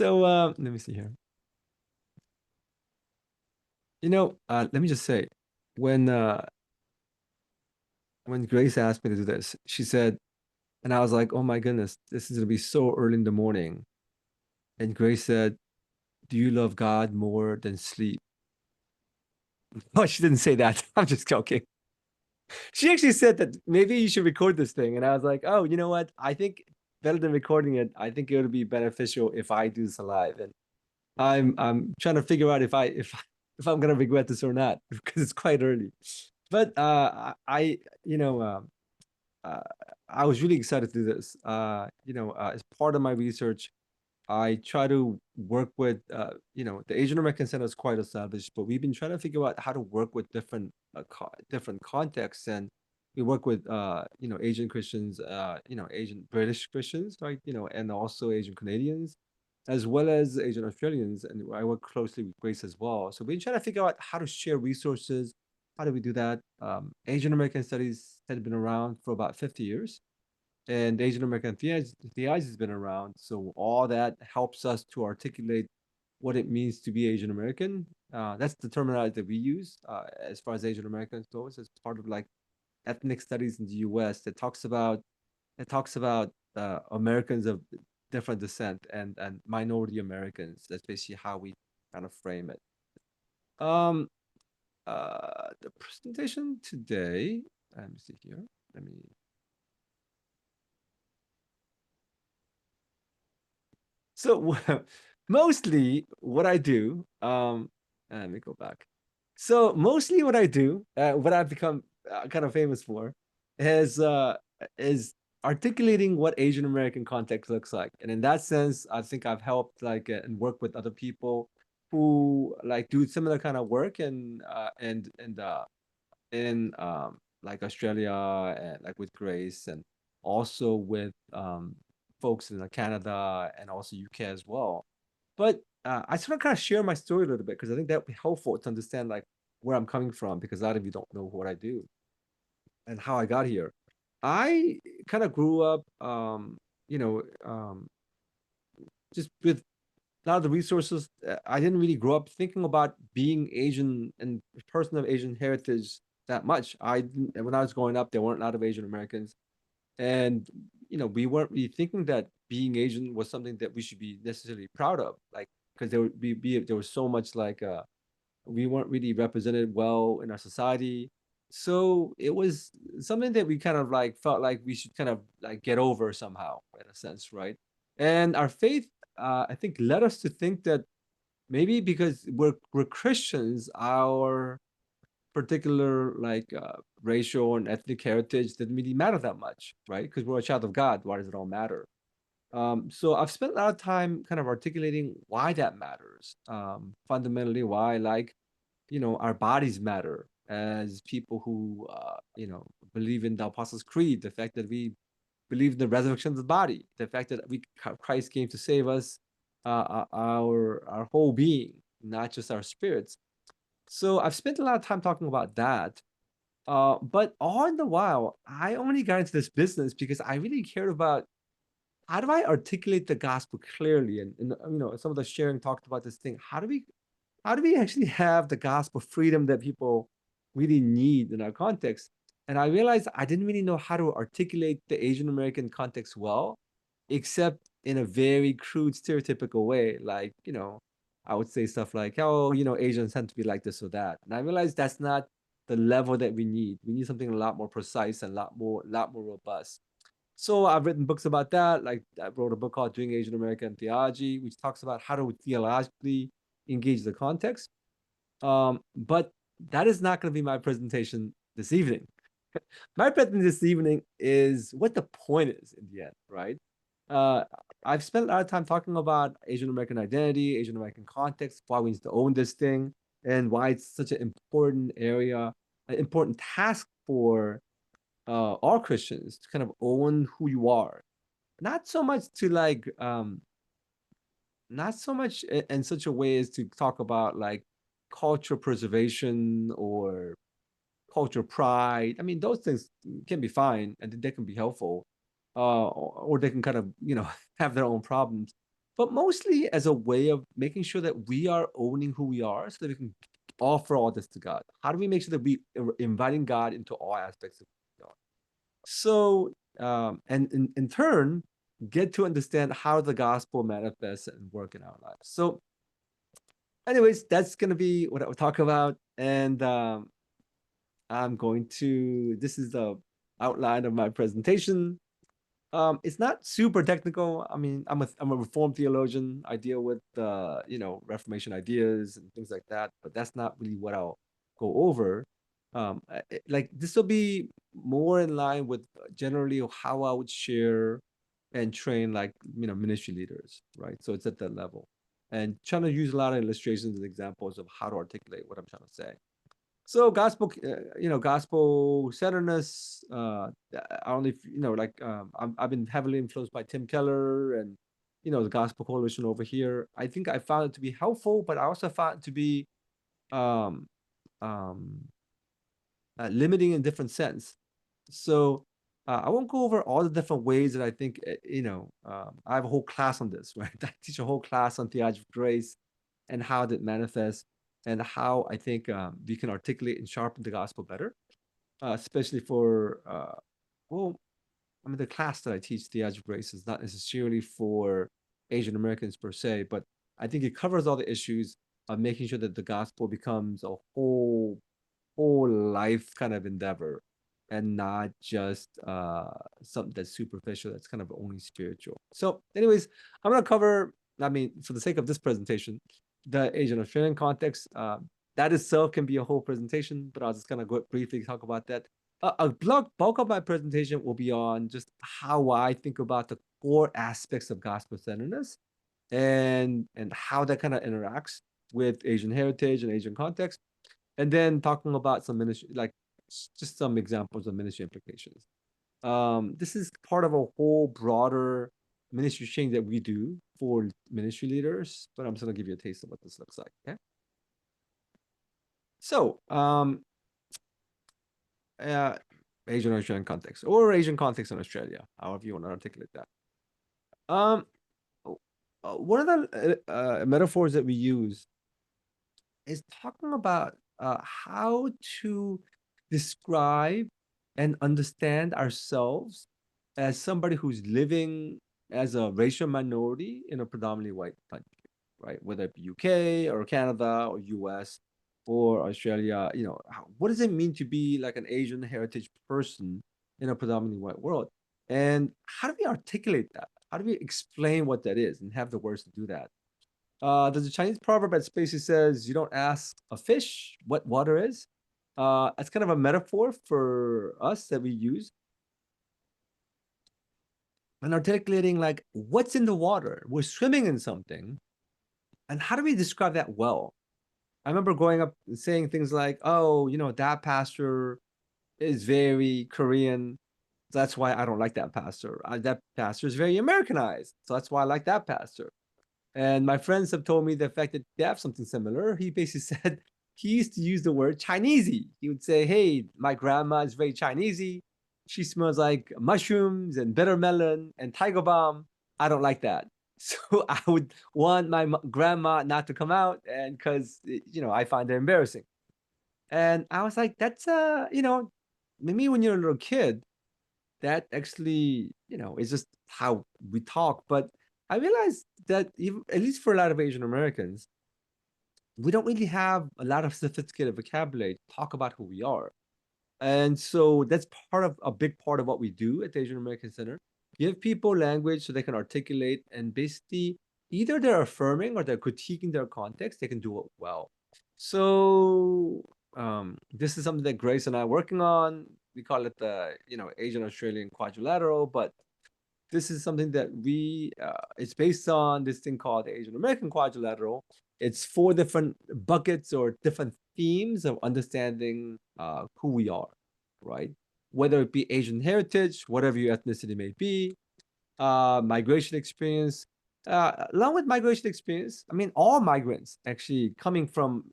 So let me see here. Let me just say, when uh, when Grace asked me to do this, she said, and I was like, "Oh my goodness, this is gonna be so early in the morning." And Grace said, "Do you love God more than sleep?" Oh, she didn't say that. I'm just joking. She actually said that maybe you should record this thing, and I was like, "Oh, you know what? I think better than recording it, I think it would be beneficial if I do this live." And I'm trying to figure out if I'm gonna regret this or not because it's quite early. But you know uh, I was really excited to do this. As part of my research, I try to work with the Asian American Center is quite established, but we've been trying to figure out how to work with different contexts, and we work with Asian Christians, Asian British Christians, right? And also Asian Canadians, as well as Asian Australians, and I work closely with Grace as well. So we've been trying to figure out how to share resources. How do we do that? Asian American Studies has been around for about 50 years, and Asian American theology has been around. So all that helps us to articulate what it means to be Asian American. That's the terminology that we use as far as Asian Americans goes, as part of like ethnic studies in the U.S. that talks about Americans of different descent and minority Americans. That's basically how we kind of frame it. Um, the presentation today. Let me see here. Let me So mostly what I do, let me go back. So mostly what I do, what I've become kind of famous for, is uh, is articulating what Asian American context looks like. And in that sense, I think I've helped and work with other people who like do similar kind of work in like Australia and like with Grace and also with folks in like Canada and also UK as well. But I sort of kind of share my story a little bit because I think that would be helpful to understand like where I'm coming from because a lot of you don't know what I do and how I got here. I kind of grew up, you know, um, just with a lot of the resources. I didn't really grow up thinking about being Asian and a person of Asian heritage that much. When I was growing up, there weren't a lot of Asian Americans, and we weren't really thinking that being Asian was something that we should be necessarily proud of, like because there was so much we weren't really represented well in our society. So it was something that we kind of like felt like we should kind of like get over somehow, in a sense, right? And our faith, I think, led us to think that maybe because we're Christians, our particular racial and ethnic heritage didn't really matter that much, right? Because we're a child of God. Why does it all matter? So I've spent a lot of time kind of articulating why that matters. Fundamentally, why our bodies matter as people who believe in the Apostles' Creed. The fact that we believe in the resurrection of the body, the fact that Christ came to save us, our whole being, not just our spirits. So I've spent a lot of time talking about that. But all the while, I only got into this business because I really cared about how do I articulate the gospel clearly? And some of the sharing talked about this thing. How do we actually have the gospel freedom that people really need in our context? And I realized I didn't really know how to articulate the Asian American context well, except in a very crude, stereotypical way. Like, I would say stuff like, oh, Asians tend to be like this or that. And I realized that's not the level that we need. We need something a lot more precise and a lot more robust. So I've written books about that. Like I wrote a book called Doing Asian American Theology, which talks about how to theologically engage the context. But that is not going to be my presentation this evening. My presentation this evening is what the point is in the end, right? Uh, I've spent a lot of time talking about Asian American identity, Asian American context, why we need to own this thing, and why it's such an important area, an important task for all Christians to kind of own who you are. Not so much to not so much in such a way as to talk about like cultural preservation or cultural pride. I mean, those things can be fine and they can be helpful, or they can kind of have their own problems. but mostly as a way of making sure that we are owning who we are so that we can offer all this to God. How do we make sure that we are inviting God into all aspects of God? So, and in turn, get to understand how the gospel manifests and work in our lives. So, anyways, that's going to be what I will talk about. And this is the outline of my presentation. It's not super technical. I mean, I'm a Reformed theologian. I deal with Reformation ideas and things like that, but that's not really what I'll go over. Like this will be more in line with generally how I would share and train like ministry leaders, right? So it's at that level, and trying to use a lot of illustrations and examples of how to articulate what I'm trying to say. So gospel centeredness. I only, I've been heavily influenced by Tim Keller and, the Gospel Coalition over here. I think I found it to be helpful, but I also found it to be um, um, limiting in different sense. So I won't go over all the different ways that I think, I have a whole class on this, right? I teach a whole class on theology of grace and how that manifests and how I think we can articulate and sharpen the gospel better, especially for, well, I mean, the class that I teach, theology of grace, is not necessarily for Asian Americans per se, but I think it covers all the issues of making sure that the gospel becomes a whole life kind of endeavor and not just something that's superficial, that's kind of only spiritual. So anyways, I'm going to cover, I mean, for the sake of this presentation, the Asian Australian context. That itself can be a whole presentation, but I'll just kind of go briefly talk about that. A bulk of my presentation will be on just how I think about the core aspects of gospel centeredness and how that kind of interacts with Asian heritage and Asian context, and then talking about some ministry, like just some examples of ministry implications. This is part of a whole broader ministry change that we do for ministry leaders, but I'm just gonna give you a taste of what this looks like. Okay. So, uh, Asian Australian context or Asian context in Australia, however you want to articulate that. One of the metaphors that we use is talking about how to describe and understand ourselves as somebody who's living as a racial minority in a predominantly white country, right? Whether it be UK or Canada or US or Australia, what does it mean to be like an Asian heritage person in a predominantly white world? And how do we articulate that? How do we explain what that is and have the words to do that? There's a Chinese proverb that basically says, you don't ask a fish what water is. It's kind of a metaphor for us that we use and articulating like what's in the water. We're swimming in something. And how do we describe that well? I remember growing up and saying things like, oh, that pastor is very Korean. So that's why I don't like that pastor. That pastor is very Americanized. So that's why I like that pastor. And my friends have told me the fact that they have something similar. He basically said he used to use the word Chinesey. He would say, hey, my grandma is very Chinesey. She smells like mushrooms and bitter melon and tiger balm. I don't like that. So I would want my grandma not to come out, and because, I find it embarrassing. And I was like, that's, maybe when you're a little kid, that actually, is just how we talk. But I realized that even, at least for a lot of Asian Americans, we don't really have a lot of sophisticated vocabulary to talk about who we are. And so that's part of a big part of what we do at the Asian American Center. Give people language so they can articulate, and basically either they're affirming or they're critiquing their context, they can do it well. So this is something that Grace and I are working on. We call it the Asian Australian quadrilateral, but this is something that it's based on this thing called the Asian American quadrilateral. It's 4 different buckets or different themes of understanding who we are, right? Whether it be Asian heritage, whatever your ethnicity may be, migration experience. Along with migration experience, I mean, all migrants actually coming from,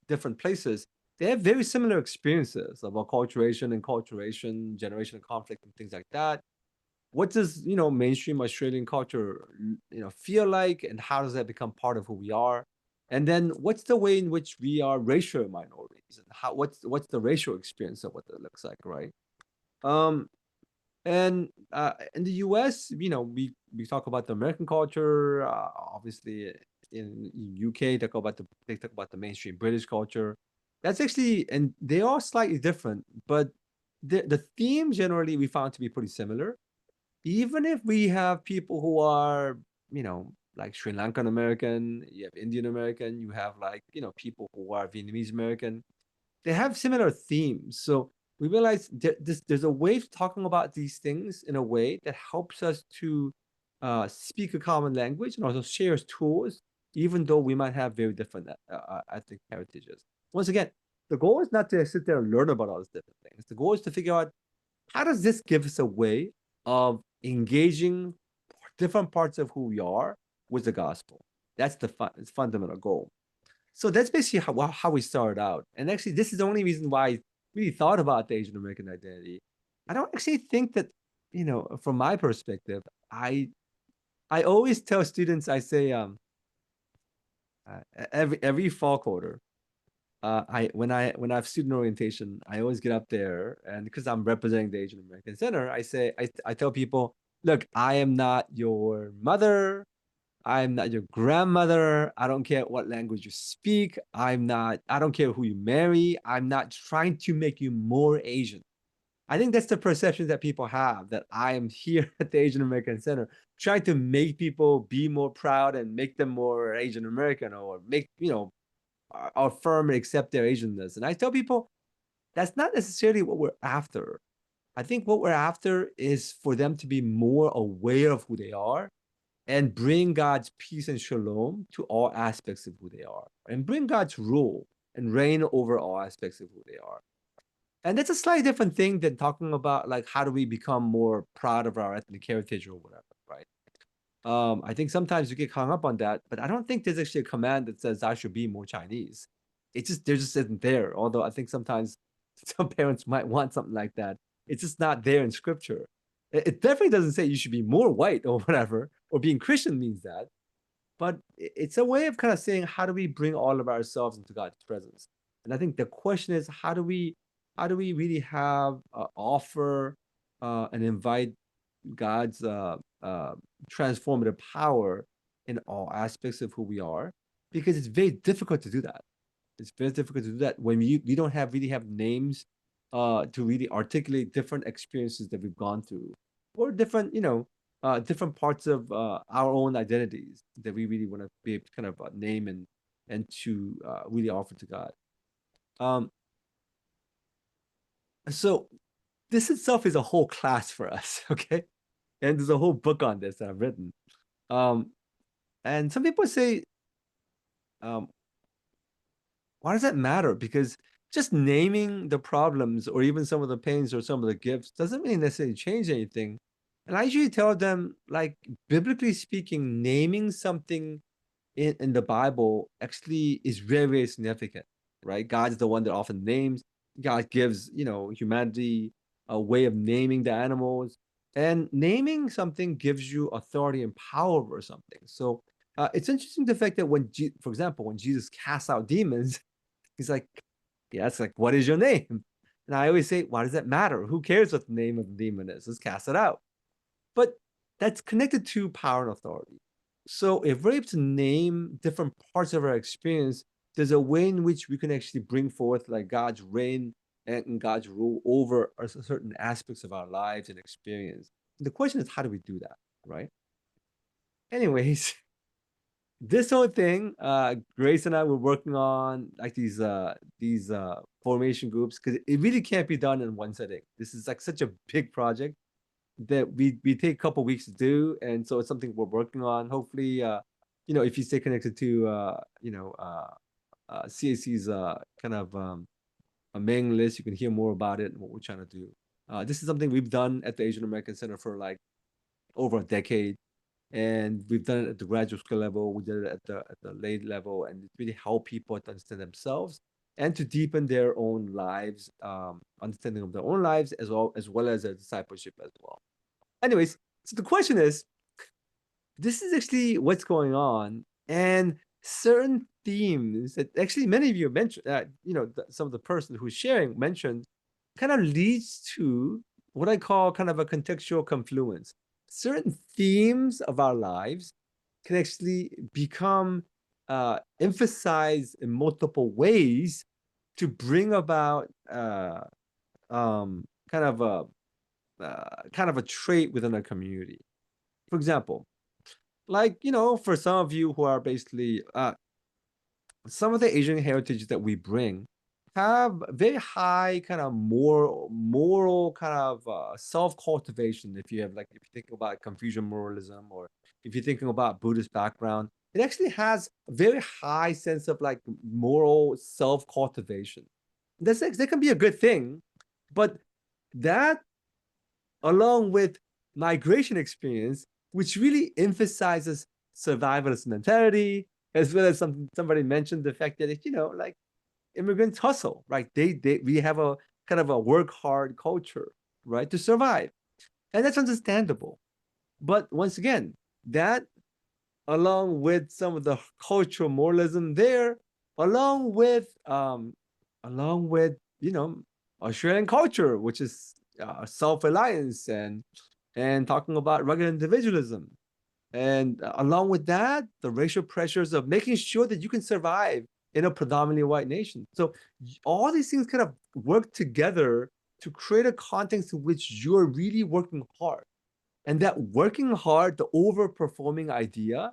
different places, they have very similar experiences of acculturation, enculturation, generation of conflict, and things like that. what does mainstream Australian culture feel like, and how does that become part of who we are? And then what's the way in which we are racial minorities, and what's the racial experience of what that looks like, right? Um, and in the US, we talk about the American culture, obviously in UK they talk about the mainstream British culture. That's actually, and they are slightly different, but the theme generally we found to be pretty similar. Even if we have people who are, like Sri Lankan American, you have Indian American, you have like, people who are Vietnamese American, they have similar themes. So we realize there's a way of talking about these things in a way that helps us to speak a common language and also shares tools, even though we might have very different ethnic heritages. Once again, the goal is not to sit there and learn about all these different things. The goal is to figure out, how does this give us a way of engaging different parts of who we are with the gospel? That's the fundamental goal. So that's basically how we started out. And actually, this is the only reason why I really thought about the Asian American identity. I don't actually think that, from my perspective, I always tell students, I say, every fall quarter, when I have student orientation, I always get up there, and because I'm representing the Asian American Center, I tell people, look, I am not your mother, I'm not your grandmother. I don't care what language you speak. I don't care who you marry. I'm not trying to make you more Asian. I think that's the perception that people have, that I am here at the Asian American Center trying to make people be more proud and make them more Asian American, or make, affirm and accept their Asianness. And I tell people that's not necessarily what we're after. I think what we're after is for them to be more aware of who they are and bring God's peace and shalom to all aspects of who they are, and bring God's rule and reign over all aspects of who they are. And that's a slightly different thing than talking about like how do we become more proud of our ethnic heritage or whatever, right? I think sometimes you get hung up on that, but I don't think there's actually a command that says I should be more Chinese. It just there just isn't there. Although I think sometimes some parents might want something like that. It's just not there in scripture. It definitely doesn't say you should be more white or whatever, or being Christian means that. But it's a way of kind of saying, how do we bring all of ourselves into God's presence? And I think the question is, how do we really have offer and invite God's transformative power in all aspects of who we are? Because it's very difficult to do that. It's very difficult to do that when we don't really have names to really articulate different experiences that we've gone through, or different, different parts of our own identities that we really want to be able to kind of name and to really offer to God. Um, so this itself is a whole class for us, okay? And there's a whole book on this that I've written. Um, and some people say, um, why does that matter? Because just naming the problems or even some of the pains or some of the gifts doesn't really necessarily change anything. And I usually tell them, like, biblically speaking, naming something in the Bible actually is very, very significant, right? God is the one that often names. God gives, humanity a way of naming the animals. And naming something gives you authority and power over something. So it's interesting the fact that for example, when Jesus casts out demons, he's like, yeah, it's like, what is your name? And I always say, why does that matter? Who cares what the name of the demon is? Let's cast it out. But that's connected to power and authority. So if we're able to name different parts of our experience, there's a way in which we can actually bring forth like God's reign and God's rule over certain aspects of our lives and experience. The question is, how do we do that, right? Anyways, this whole thing, Grace and I were working on like these formation groups, because it really can't be done in one setting. This is like such a big project that we take a couple weeks to do, and so it's something we're working on. Hopefully, if you stay connected to CAC's kind of a mailing list, you can hear more about it and what we're trying to do. This is something we've done at the Asian American Center for like over a decade, and we've done it at the graduate school level. We did it at the lay level, and it really helped people to understand themselves and to deepen their own lives, understanding of their own lives, as well as their discipleship as well. Anyways, So the question is, this is actually what's going on, and certain themes that actually many of you mentioned, some of the person who's sharing mentioned, kind of leads to what I call kind of a contextual confluence. Certain themes of our lives can actually become emphasized in multiple ways to bring about kind of a trait within a community. For example, like, for some of you who are basically some of the Asian heritage that we bring have very high kind of moral kind of self-cultivation. If you think about Confucian moralism, or if you're thinking about Buddhist background, it actually has a very high sense of like moral self-cultivation. That can be a good thing, but that, along with migration experience, which really emphasizes survivalist mentality, as well as somebody mentioned the fact that like immigrants hustle, right? We have a kind of a work hard culture, right, to survive, and that's understandable. But once again, that, along with some of the cultural moralism there, along with Australian culture, which is self-reliance and talking about rugged individualism. And along with that, the racial pressures of making sure that you can survive in a predominantly white nation. So all these things kind of work together to create a context in which you're really working hard. And that working hard, the overperforming idea,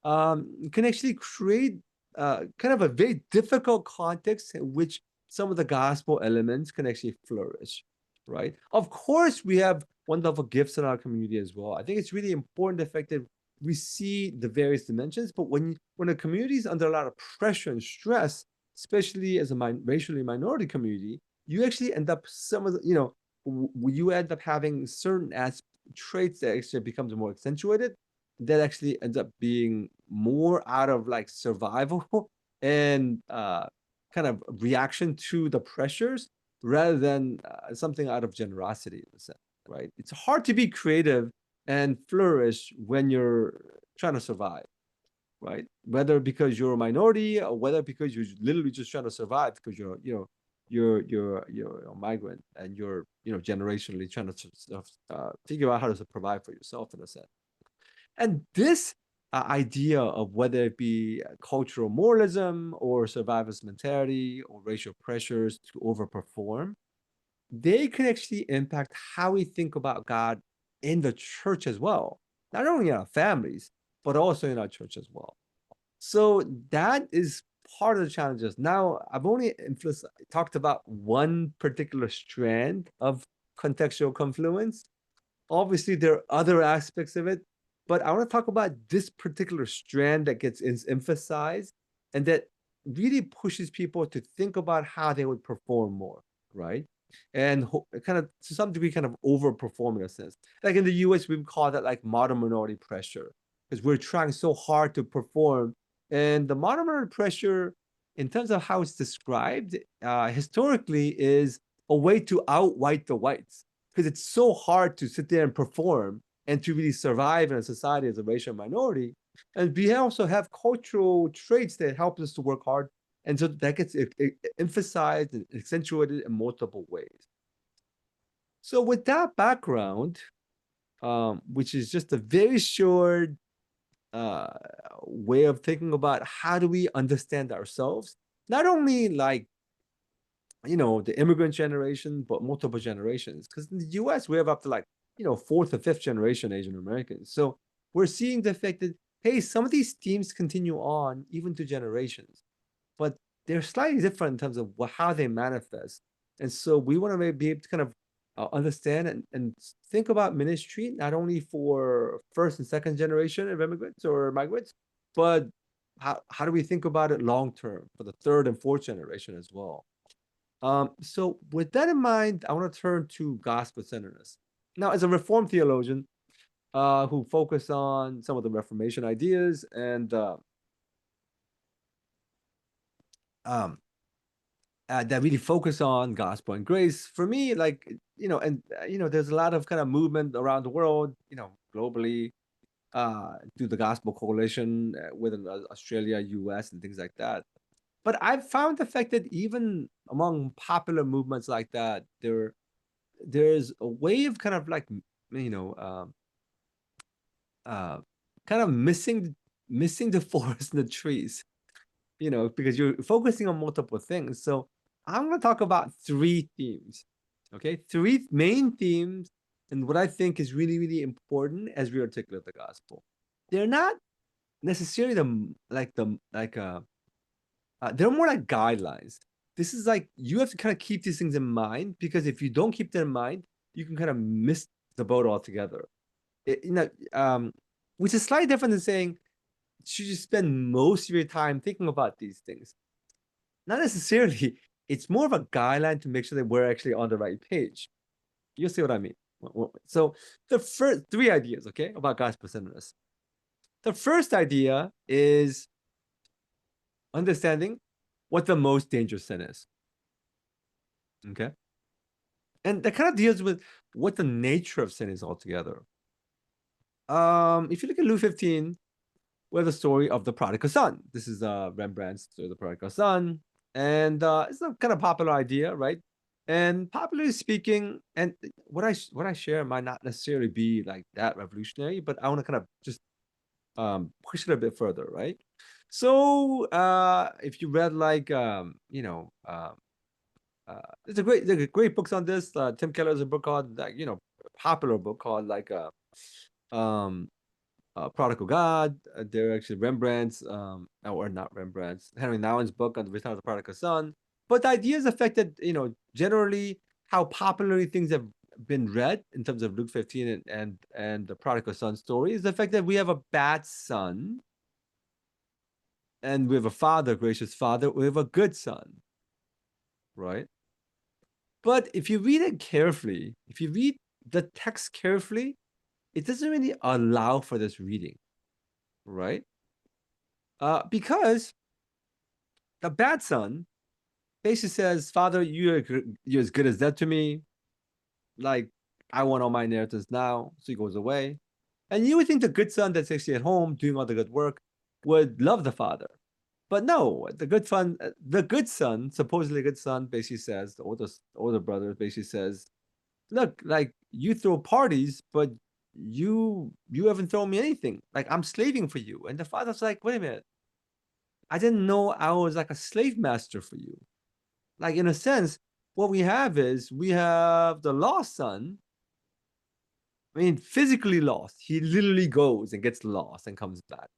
can actually create kind of a very difficult context in which some of the gospel elements can actually flourish, right? Of course, we have wonderful gifts in our community as well. I think it's really important, effective. We see the various dimensions, but when a community is under a lot of pressure and stress, especially as a racially minority community, you actually end up you end up having certain traits that actually becomes more accentuated, that actually ends up being more out of like survival and kind of reaction to the pressures, rather than something out of generosity in a sense, right? It's hard to be creative and flourish when you're trying to survive, right? Whether because you're a minority, or whether because you're literally just trying to survive because you're a migrant, and you're generationally trying to figure out how to provide for yourself in a sense. And this idea of whether it be cultural moralism or survivalist mentality or racial pressures to overperform, they can actually impact how we think about God in the church as well. Not only in our families, but also in our church as well. So that is part of the challenges. Now, I've only talked about one particular strand of contextual confluence. Obviously, there are other aspects of it, but I want to talk about this particular strand that gets emphasized, and that really pushes people to think about how they would perform more, right? And kind of, to some degree, kind of overperform in a sense. Like in the US, we would call that like modern minority pressure, because we're trying so hard to perform. And the modern minority pressure, in terms of how it's described historically, is a way to outwhite the whites, because it's so hard to sit there and perform and to really survive in a society as a racial minority. And we also have cultural traits that help us to work hard. And so that gets emphasized and accentuated in multiple ways. So with that background, which is just a very short uh, way of thinking about how do we understand ourselves, not only like the immigrant generation, but multiple generations. Because in the US, we have up to like, fourth or fifth generation Asian Americans. So we're seeing the fact that, hey, some of these themes continue on even to generations, but they're slightly different in terms of how they manifest. And so we want to be able to kind of understand and think about ministry, not only for first and second generation of immigrants or migrants, but how do we think about it long term for the third and fourth generation as well? So with that in mind, I want to turn to gospel centeredness. Now, as a Reformed theologian who focus on some of the Reformation ideas and um, that really focus on gospel and grace, for me, like there's a lot of kind of movement around the world, globally, through the Gospel Coalition within Australia, US, and things like that. But I've found the fact that even among popular movements like that, there's a way of kind of like, you know, uh, kind of missing the forest and the trees, because you're focusing on multiple things. So I'm going to talk about three themes, okay? Three main themes, and what I think is really, really important as we articulate the gospel. They're not necessarily they're more like guidelines. This is like, you have to kind of keep these things in mind, because if you don't keep them in mind, you can kind of miss the boat altogether. Which is slightly different than saying, should you spend most of your time thinking about these things? Not necessarily. It's more of a guideline to make sure that we're actually on the right page. You'll see what I mean. So the first three ideas, okay, about gospel-centeredness. The first idea is understanding what the most dangerous sin is. Okay. And that kind of deals with what the nature of sin is altogether. If you look at Luke 15, we have the story of the prodigal son. This is Rembrandt's story of the prodigal son. And it's a kind of popular idea, right? And popularly speaking, and what I share might not necessarily be like that revolutionary, but I want to kind of just push it a bit further, right? So if you read like there's a great books on this. Tim Keller has a book called, like, popular book called like um Prodigal God. There are actually Rembrandt's, or not Rembrandt's, Henry Nouwen's book on the return of the prodigal son. But the idea is affected, generally how popularly things have been read in terms of Luke 15 and the prodigal son story is the fact that we have a bad son, and we have a father, gracious father, we have a good son, right? But if you read it carefully, if you read the text carefully, it doesn't really allow for this reading, right? Because the bad son basically says, Father, you're as good as dead to me. Like, I want all my inheritance now. So he goes away. And you would think the good son that's actually at home doing all the good work would love the father. But no, the good son, supposedly good son, basically says, the older brother basically says, look, like, you throw parties, but you haven't thrown me anything. Like, I'm slaving for you. And the father's like, wait a minute, I didn't know I was like a slave master for you. Like, in a sense, what we have is we have the lost son. I mean, physically lost. He literally goes and gets lost and comes back.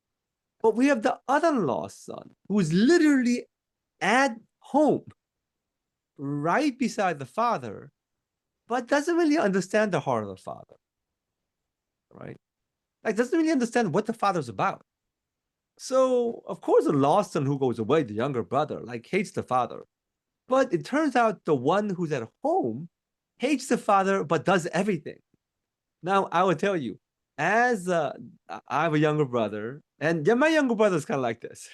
But we have the other lost son who is literally at home, right beside the father, but doesn't really understand the heart of the father, right? Like, doesn't really understand what the father's about. So, of course, the lost son who goes away, the younger brother, like, hates the father. But it turns out the one who's at home hates the father, but does everything. Now, I will tell you, as I have a younger brother, and yeah, my younger brother is kind of like this.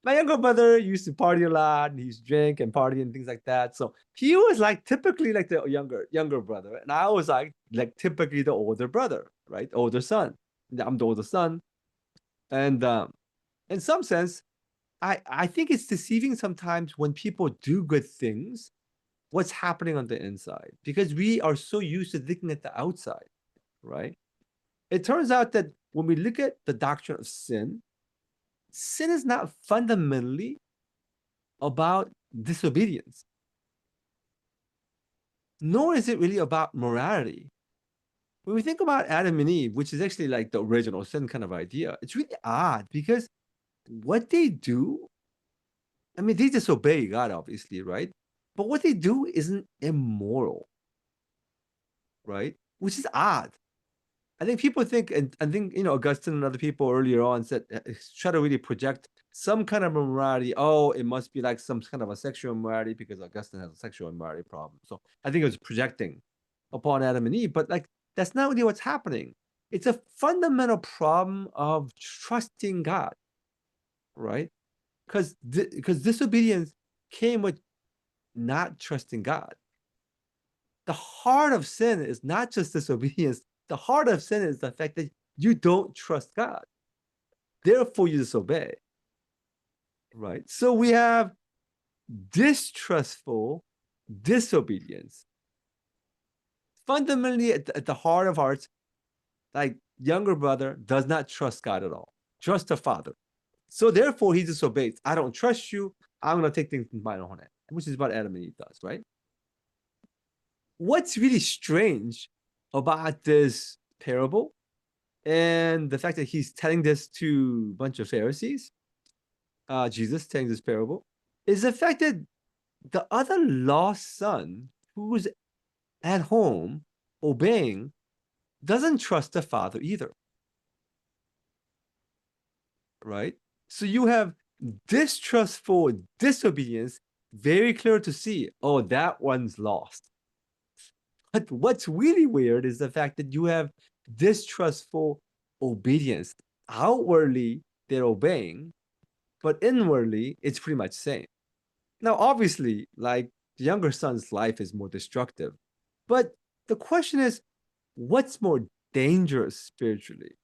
My younger brother used to party a lot, and he used to drink and party and things like that. So he was like typically like the younger brother, and I was like typically the older brother, right? Older son. I'm the older son, and in some sense, I think it's deceiving sometimes when people do good things, what's happening on the inside, because we are so used to looking at the outside, right? It turns out that when we look at the doctrine of sin, sin is not fundamentally about disobedience, nor is it really about morality. When we think about Adam and Eve, which is actually like the original sin kind of idea, it's really odd because what they do, I mean, they disobey God, obviously, right? But what they do isn't immoral, right? Which is odd. I think people think, and I think, Augustine and other people earlier on said, try to really project some kind of immorality. Oh, it must be like some kind of a sexual immorality because Augustine has a sexual immorality problem. So I think it was projecting upon Adam and Eve, but like, that's not really what's happening. It's a fundamental problem of trusting God, right? Because disobedience came with not trusting God. the heart of sin is not just disobedience. The heart of sin is the fact that you don't trust God. Therefore, you disobey. Right? So we have distrustful disobedience. Fundamentally, at the heart of hearts, like younger brother does not trust God at all. Trust the father. So therefore, he disobeys. I don't trust you. I'm going to take things in my own hand, which is what Adam and Eve does, right? What's really strange about this parable and the fact that he's telling this to a bunch of Pharisees, Jesus telling this parable, is the fact that the other lost son who's at home obeying doesn't trust the father either, right? So you have distrustful disobedience, very clear to see, oh, that one's lost. But what's really weird is the fact that you have distrustful obedience. Outwardly, they're obeying, but inwardly, it's pretty much the same. Now, obviously, like the younger son's life is more destructive. But the question is, what's more dangerous spiritually?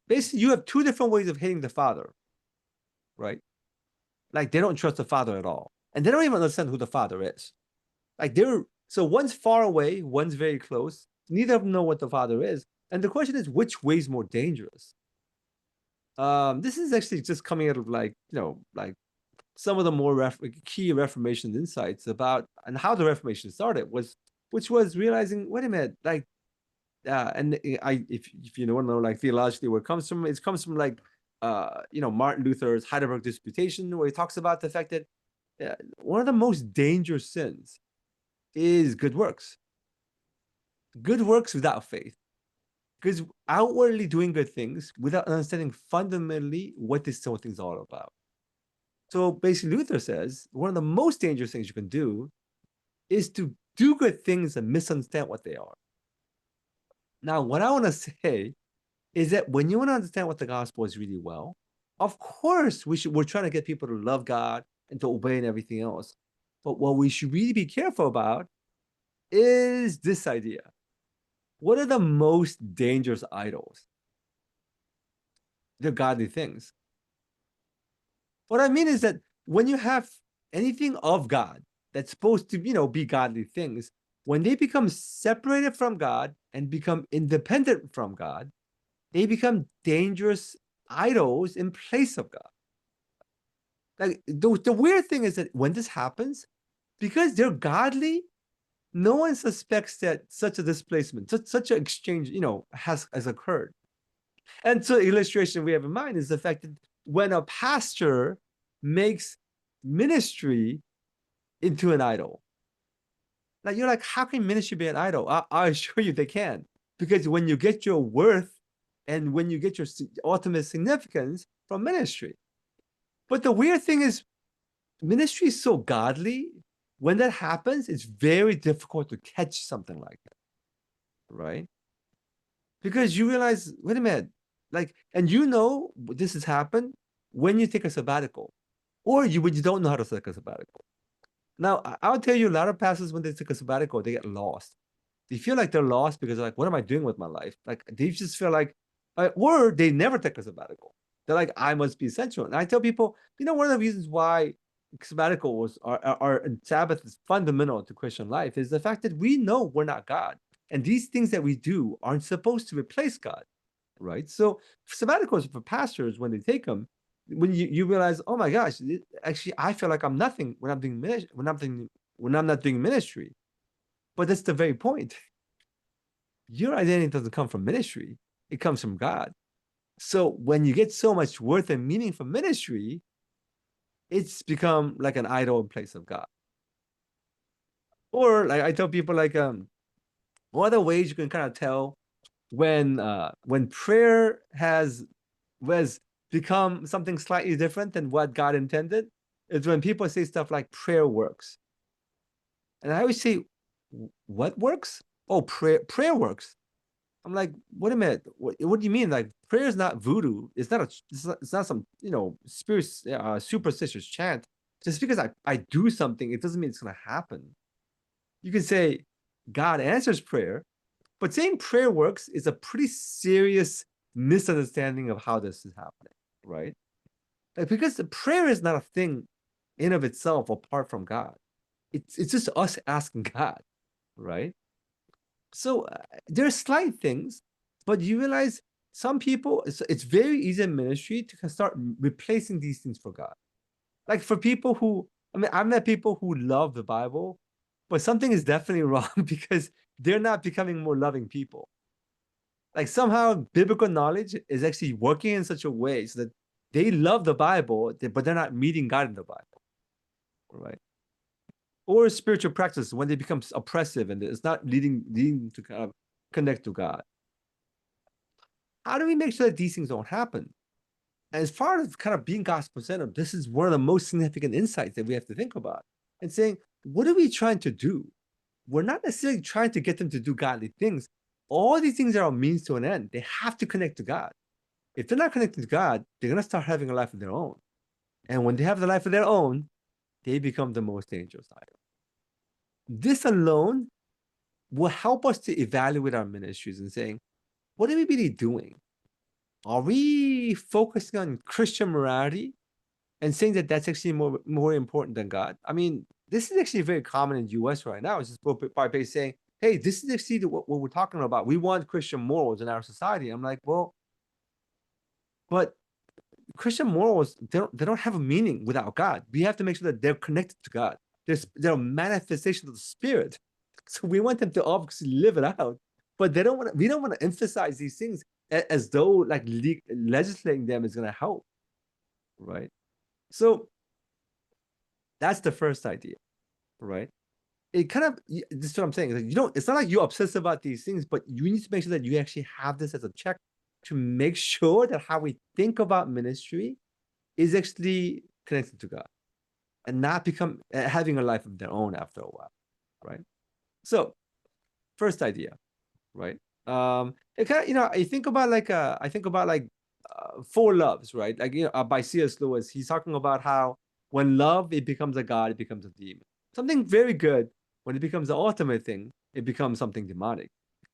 Basically, you have two different ways of hating the father, right? Like they don't trust the father at all. And they don't even understand who the father is. Like so one's far away, one's very close. Neither of them know what the father is. And the question is, which way is more dangerous? This is actually just coming out of like, like some of the more key Reformation insights about and how the Reformation started which was realizing, wait a minute, like, and if you want to know like theologically where it comes from like, Martin Luther's Heidelberg Disputation, where he talks about the fact that one of the most dangerous sins is good works without faith. Because outwardly doing good things without understanding fundamentally what this whole thing's all about. So basically, Luther says one of the most dangerous things you can do is to do good things and misunderstand what they are. Now, what I want to say is that when you want to understand what the gospel is really well, of course we're trying to get people to love God and to obey and everything else. But what we should really be careful about is this idea. What are the most dangerous idols? They're godly things. What I mean is that when you have anything of God that's supposed to, be godly things, when they become separated from God and become independent from God, they become dangerous idols in place of God. Like the weird thing is that when this happens, because they're godly, no one suspects that such a displacement, such an exchange, has occurred. And so the illustration we have in mind is the fact that when a pastor makes ministry into an idol, like you're like, how can ministry be an idol? I assure you they can. Because when you get your worth and when you get your ultimate significance from ministry. But the weird thing is, ministry is so godly. When that happens, it's very difficult to catch something like that, right? Because you realize, wait a minute, like, and this has happened when you take a sabbatical, or when you don't know how to take a sabbatical. Now, I'll tell you, a lot of pastors, when they take a sabbatical, they get lost. They feel like they're lost because like, what am I doing with my life? Like they just feel like, or they never take a sabbatical. They're like, I must be essential. And I tell people, one of the reasons why sabbaticals are Sabbath is fundamental to Christian life is the fact that we know we're not God. And these things that we do aren't supposed to replace God, right? So sabbaticals for pastors, when they take them, when you realize, oh my gosh, actually, I feel like I'm nothing when I'm doing when I'm not doing ministry. But that's the very point. Your identity doesn't come from ministry; it comes from God. So when you get so much worth and meaning from ministry, it's become like an idol in place of God. Or like I tell people, like one of the ways you can kind of tell when prayer has become something slightly different than what God intended is when people say stuff like prayer works. And I always say, what works? Oh, prayer works. I'm like, wait a minute. What do you mean? Like prayer is not voodoo. It's not some spirit superstitious chant. Just because I do something, it doesn't mean it's gonna happen. you can say God answers prayer, but saying prayer works is a pretty serious misunderstanding of how this is happening, right? Like, because the prayer is not a thing in of itself apart from God. It's just us asking God, right? So there are slight things, but you realize some people, it's very easy in ministry to start replacing these things for God. Like for people who, I mean, I've met people who love the Bible, but something is definitely wrong because they're not becoming more loving people. Like somehow biblical knowledge is actually working in such a way so that they love the Bible, but they're not meeting God in the Bible, right? Or spiritual practice when they become oppressive and it's not leading to kind of connect to God. How do we make sure that these things don't happen? And as far as kind of being gospel centered, this is one of the most significant insights that we have to think about and saying, what are we trying to do? We're not necessarily trying to get them to do godly things. All these things are a means to an end. They have to connect to God. If they're not connected to God, they're going to start having a life of their own. And when they have the life of their own, they become the most dangerous idol. This alone will help us to evaluate our ministries and saying, what are we really doing? Are we focusing on Christian morality and saying that that's actually more important than God? I mean, this is actually very common in the US right now. It's just by saying, hey, this is actually what we're talking about. We want Christian morals in our society. I'm like, well, but Christian morals, they don't have a meaning without God. We have to make sure that they're connected to God. They're a manifestation of the Spirit. So we want them to obviously live it out. But we don't want to emphasize these things as though like legislating them is going to help, right? So that's the first idea, right? It kind of, this is what I'm saying. Like, it's not like you obsess about these things, but you need to make sure that you actually have this as a check to make sure that how we think about ministry is actually connected to God and not become having a life of their own after a while, right? So, first idea, right? It kind of, I think about like Four Loves, right? Like, by C.S. Lewis, he's talking about how when love it becomes a god, it becomes a demon. Something very good. When it becomes the ultimate thing, it becomes something demonic.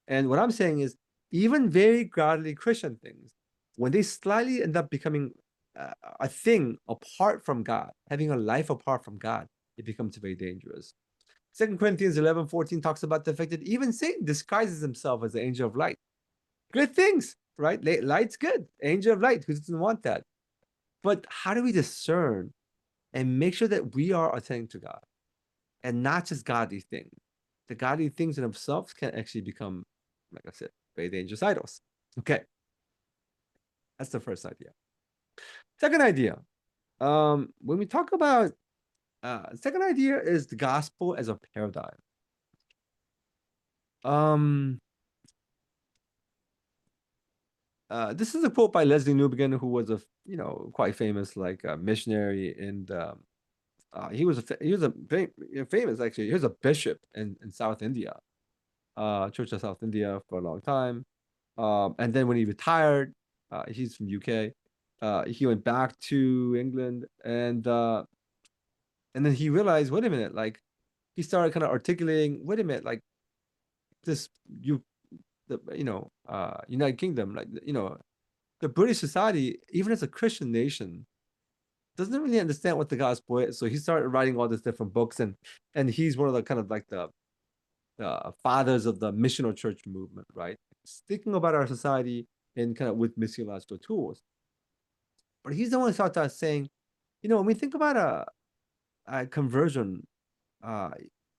And what I'm saying is, even very godly Christian things, when they slightly end up becoming a thing apart from God, having a life apart from God, it becomes very dangerous. 2 Corinthians 11:14 talks about the fact that even Satan disguises himself as the angel of light. Good things, right? Light's good. Angel of light, who doesn't want that? But how do we discern and make sure that we are attending to God and not just godly things? The godly things in themselves can actually become, like I said, very dangerous idols. Okay. That's the first idea. Second idea. When we talk about second idea is the gospel as a paradigm. Um, this is a quote by Leslie Newbegin, who was a quite famous like missionary, and he was a very famous actually. He was a bishop in South India, Church of South India for a long time, and then when he retired, he's from UK. He went back to England, and then he realized, wait a minute, like he started kind of articulating, wait a minute, like this United Kingdom, like the British society, even as a Christian nation, doesn't really understand what the gospel is. So he started writing all these different books, and he's one of the kind of like the fathers of the missional church movement, right? Thinking about our society and kind of with missiological tools. But he's the one who started saying, when we think about a conversion, uh,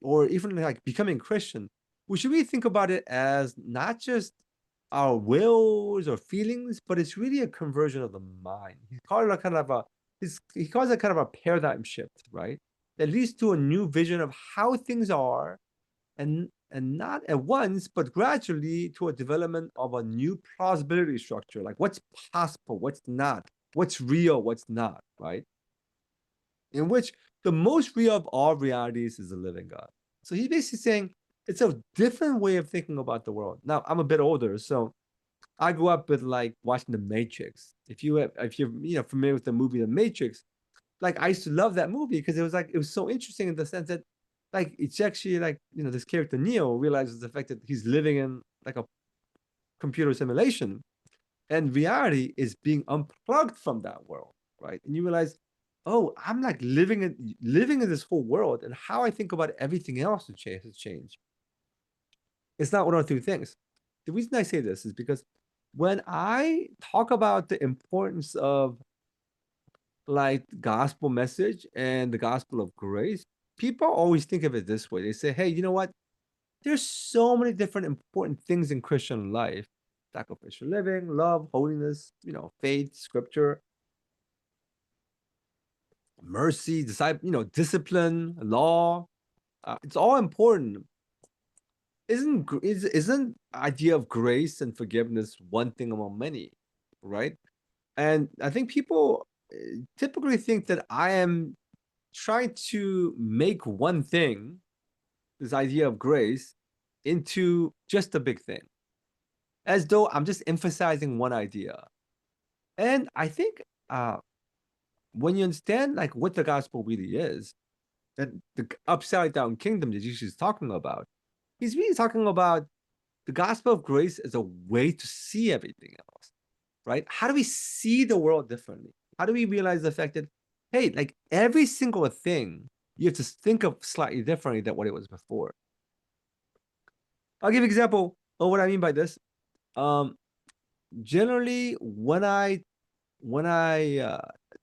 or even like becoming Christian, we should really think about it as not just our wills or feelings, but it's really a conversion of the mind. He called it a kind of he calls it kind of a paradigm shift, right? That leads to a new vision of how things are, and not at once, but gradually to a development of a new plausibility structure, like what's possible, what's not, what's real, what's not, right? In which the most real of all realities is the living God. So he's basically saying it's a different way of thinking about the world. Now, I'm a bit older, so I grew up with like watching The Matrix. If you're familiar with the movie The Matrix, like I used to love that movie because it was so interesting in the sense that like it's actually like, this character Neo realizes the fact that he's living in like a computer simulation, and reality is being unplugged from that world, right? And you realize, oh, I'm like living in this whole world, and how I think about everything else has changed. It's not one or two things. The reason I say this is because when I talk about the importance of like gospel message and the gospel of grace, people always think of it this way. They say, hey, you know what? There's so many different important things in Christian life: sacrificial living, love, holiness, faith, scripture, mercy, discipline, law. It's all important. Isn't idea of grace and forgiveness one thing among many, right? And I think people typically think that I am trying to make one thing, this idea of grace, into just a big thing, as though I'm just emphasizing one idea. And I think when you understand like what the gospel really is, that the upside down kingdom that Jesus is talking about, he's really talking about the gospel of grace as a way to see everything else, right? How do we see the world differently? How do we realize the fact that, hey, like every single thing you have to think of slightly differently than what it was before? I'll give you an example of what I mean by this. Um, Generally, when I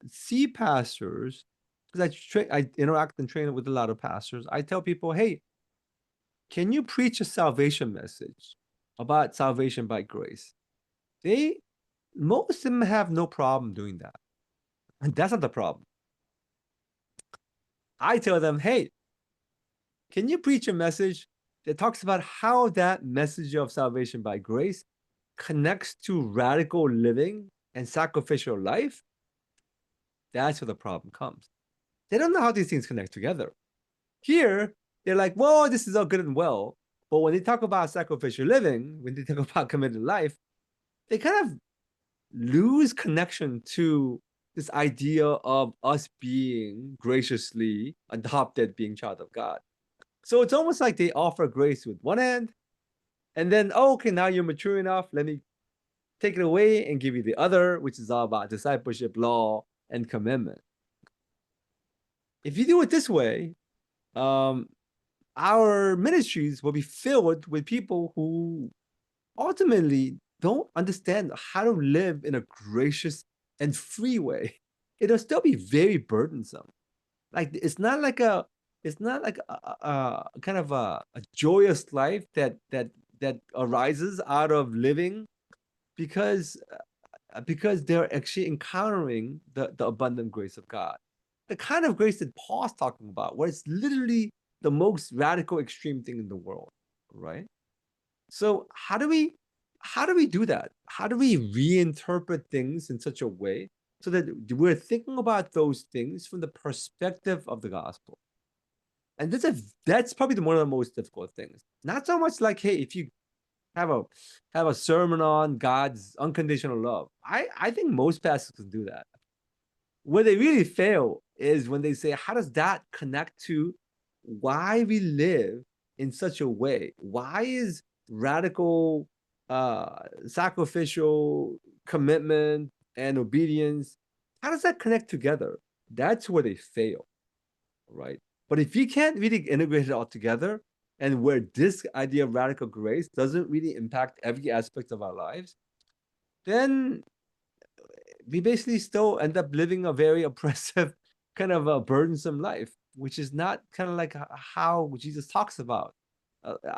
see pastors, because I interact and train with a lot of pastors, I tell people, hey, can you preach a salvation message about salvation by grace? They Most of them have no problem doing that. And that's not the problem. I tell them, hey, can you preach a message that talks about how that message of salvation by grace connects to radical living and sacrificial life? That's where the problem comes. They don't know how these things connect together. Here, they're like, well, this is all good and well. But when they talk about sacrificial living, when they talk about committed life, they kind of lose connection to this idea of us being graciously adopted, being child of God. So it's almost like they offer grace with one hand, and then, oh, okay, now you're mature enough. Let me take it away and give you the other, which is all about discipleship, law, and commitment. If you do it this way, um, our ministries will be filled with people who ultimately don't understand how to live in a gracious and free way. It'll still be very burdensome. Like it's not like a kind of a joyous life that arises out of living because because they're actually encountering the abundant grace of God. The kind of grace that Paul's talking about, where it's literally the most radical extreme thing in the world, right? So how do we do that? How do we reinterpret things in such a way so that we're thinking about those things from the perspective of the gospel? And that's probably one of the most difficult things. Not so much like, hey, if you have a have a sermon on God's unconditional love. I think most pastors can do that. Where they really fail is when they say, how does that connect to why we live in such a way? Why is radical sacrificial commitment and obedience, how does that connect together? That's where they fail, right? But if you can't really integrate it all together, and where this idea of radical grace doesn't really impact every aspect of our lives, then we basically still end up living a very oppressive, kind of a burdensome life, which is not kind of like how Jesus talks about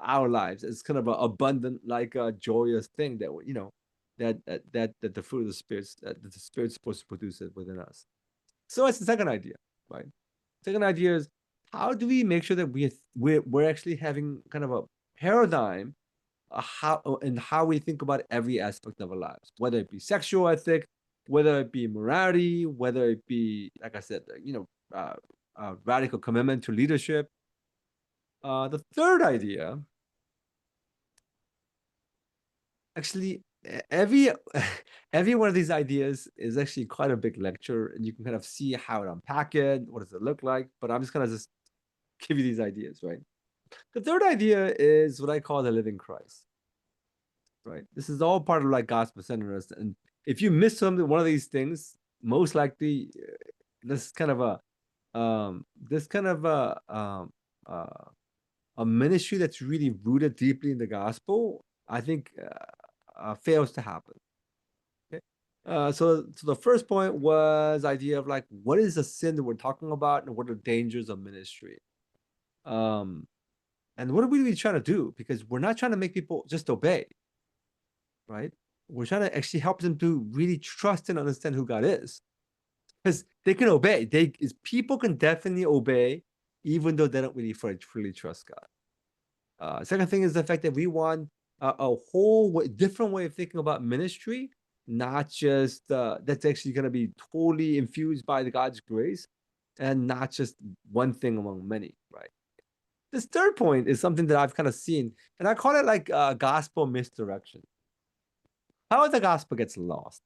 our lives. It's kind of an abundant, like a joyous thing that that the fruit of the spirits that the spirit's supposed to produce it within us. So that's the second idea, right? Second idea is, how do we make sure that we're actually having kind of a paradigm how we think about every aspect of our lives, whether it be sexual ethic, whether it be morality, whether it be, like I said, radical commitment to leadership. The third idea, actually, every every one of these ideas is actually quite a big lecture, and you can kind of see how to unpack it. What does it look like? But I'm just gonna just give you these ideas, right? The third idea is what I call the living Christ, right? This is all part of like gospel centeredness. And if you miss something, one of these things, most likely this kind of this kind of uh, a ministry that's really rooted deeply in the gospel, I think fails to happen. Okay. So the first point was idea of like, what is the sin that we're talking about and what are the dangers of ministry? Um, and what are we really trying to do? Because we're not trying to make people just obey, right? We're trying to actually help them to really trust and understand who God is. Because they can obey. People can definitely obey, even though they don't really fully trust God. Second thing is the fact that we want a whole different way of thinking about ministry, not just that's actually going to be totally infused by the God's grace, and not just one thing among many, right? This third point is something that I've kind of seen, and I call it like gospel misdirection. How the gospel gets lost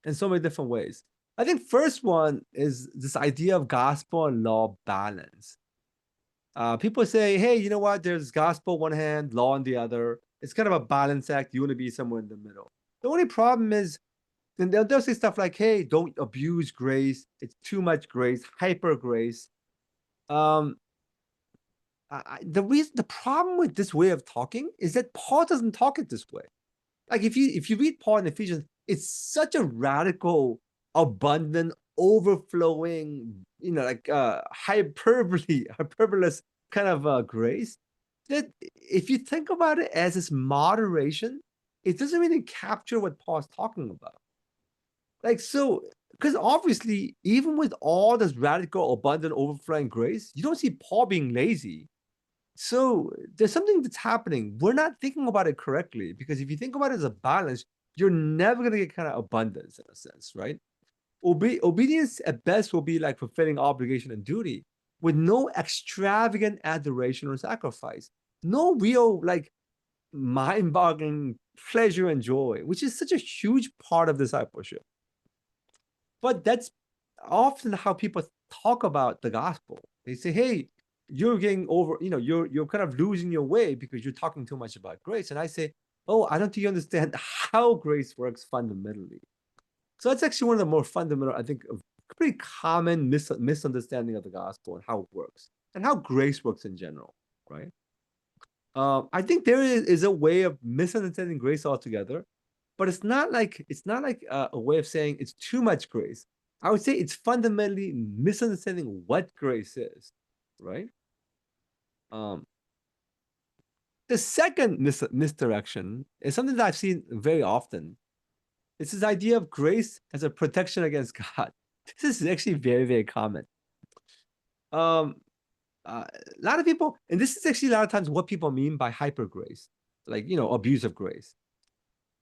in so many different ways. I think first one is this idea of gospel and law balance. People say, hey, you know what? There's gospel one hand, law on the other. It's kind of a balance act. You want to be somewhere in the middle. The only problem is, then they'll say stuff like, hey, don't abuse grace. It's too much grace, hyper grace. Um, the problem with this way of talking is that Paul doesn't talk it this way. Like if you read Paul in Ephesians, it's such a radical, abundant, overflowing, like hyperbolous kind of grace that if you think about it as this moderation, it doesn't really capture what Paul's talking about. Like so, because obviously, even with all this radical, abundant, overflowing grace, you don't see Paul being lazy. So there's something that's happening. We're not thinking about it correctly because if you think about it as a balance, you're never going to get kind of abundance in a sense, right? Obedience at best will be like fulfilling obligation and duty with no extravagant adoration or sacrifice, no real like mind-boggling pleasure and joy, which is such a huge part of discipleship. But that's often how people talk about the gospel. They say, hey, you're getting over, you're kind of losing your way because you're talking too much about grace. And I say, oh, I don't think you understand how grace works fundamentally. So that's actually one of the more fundamental, I think, pretty common misunderstanding of the gospel and how it works and how grace works in general, right? I think there is a way of misunderstanding grace altogether, but it's not like a way of saying it's too much grace. I would say it's fundamentally misunderstanding what grace is, right? Um, the second misdirection is something that I've seen very often. It's this idea of grace as a protection against God. This is actually very, very common. Um, a lot of people, and this is actually a lot of times what people mean by hyper grace, like abuse of grace.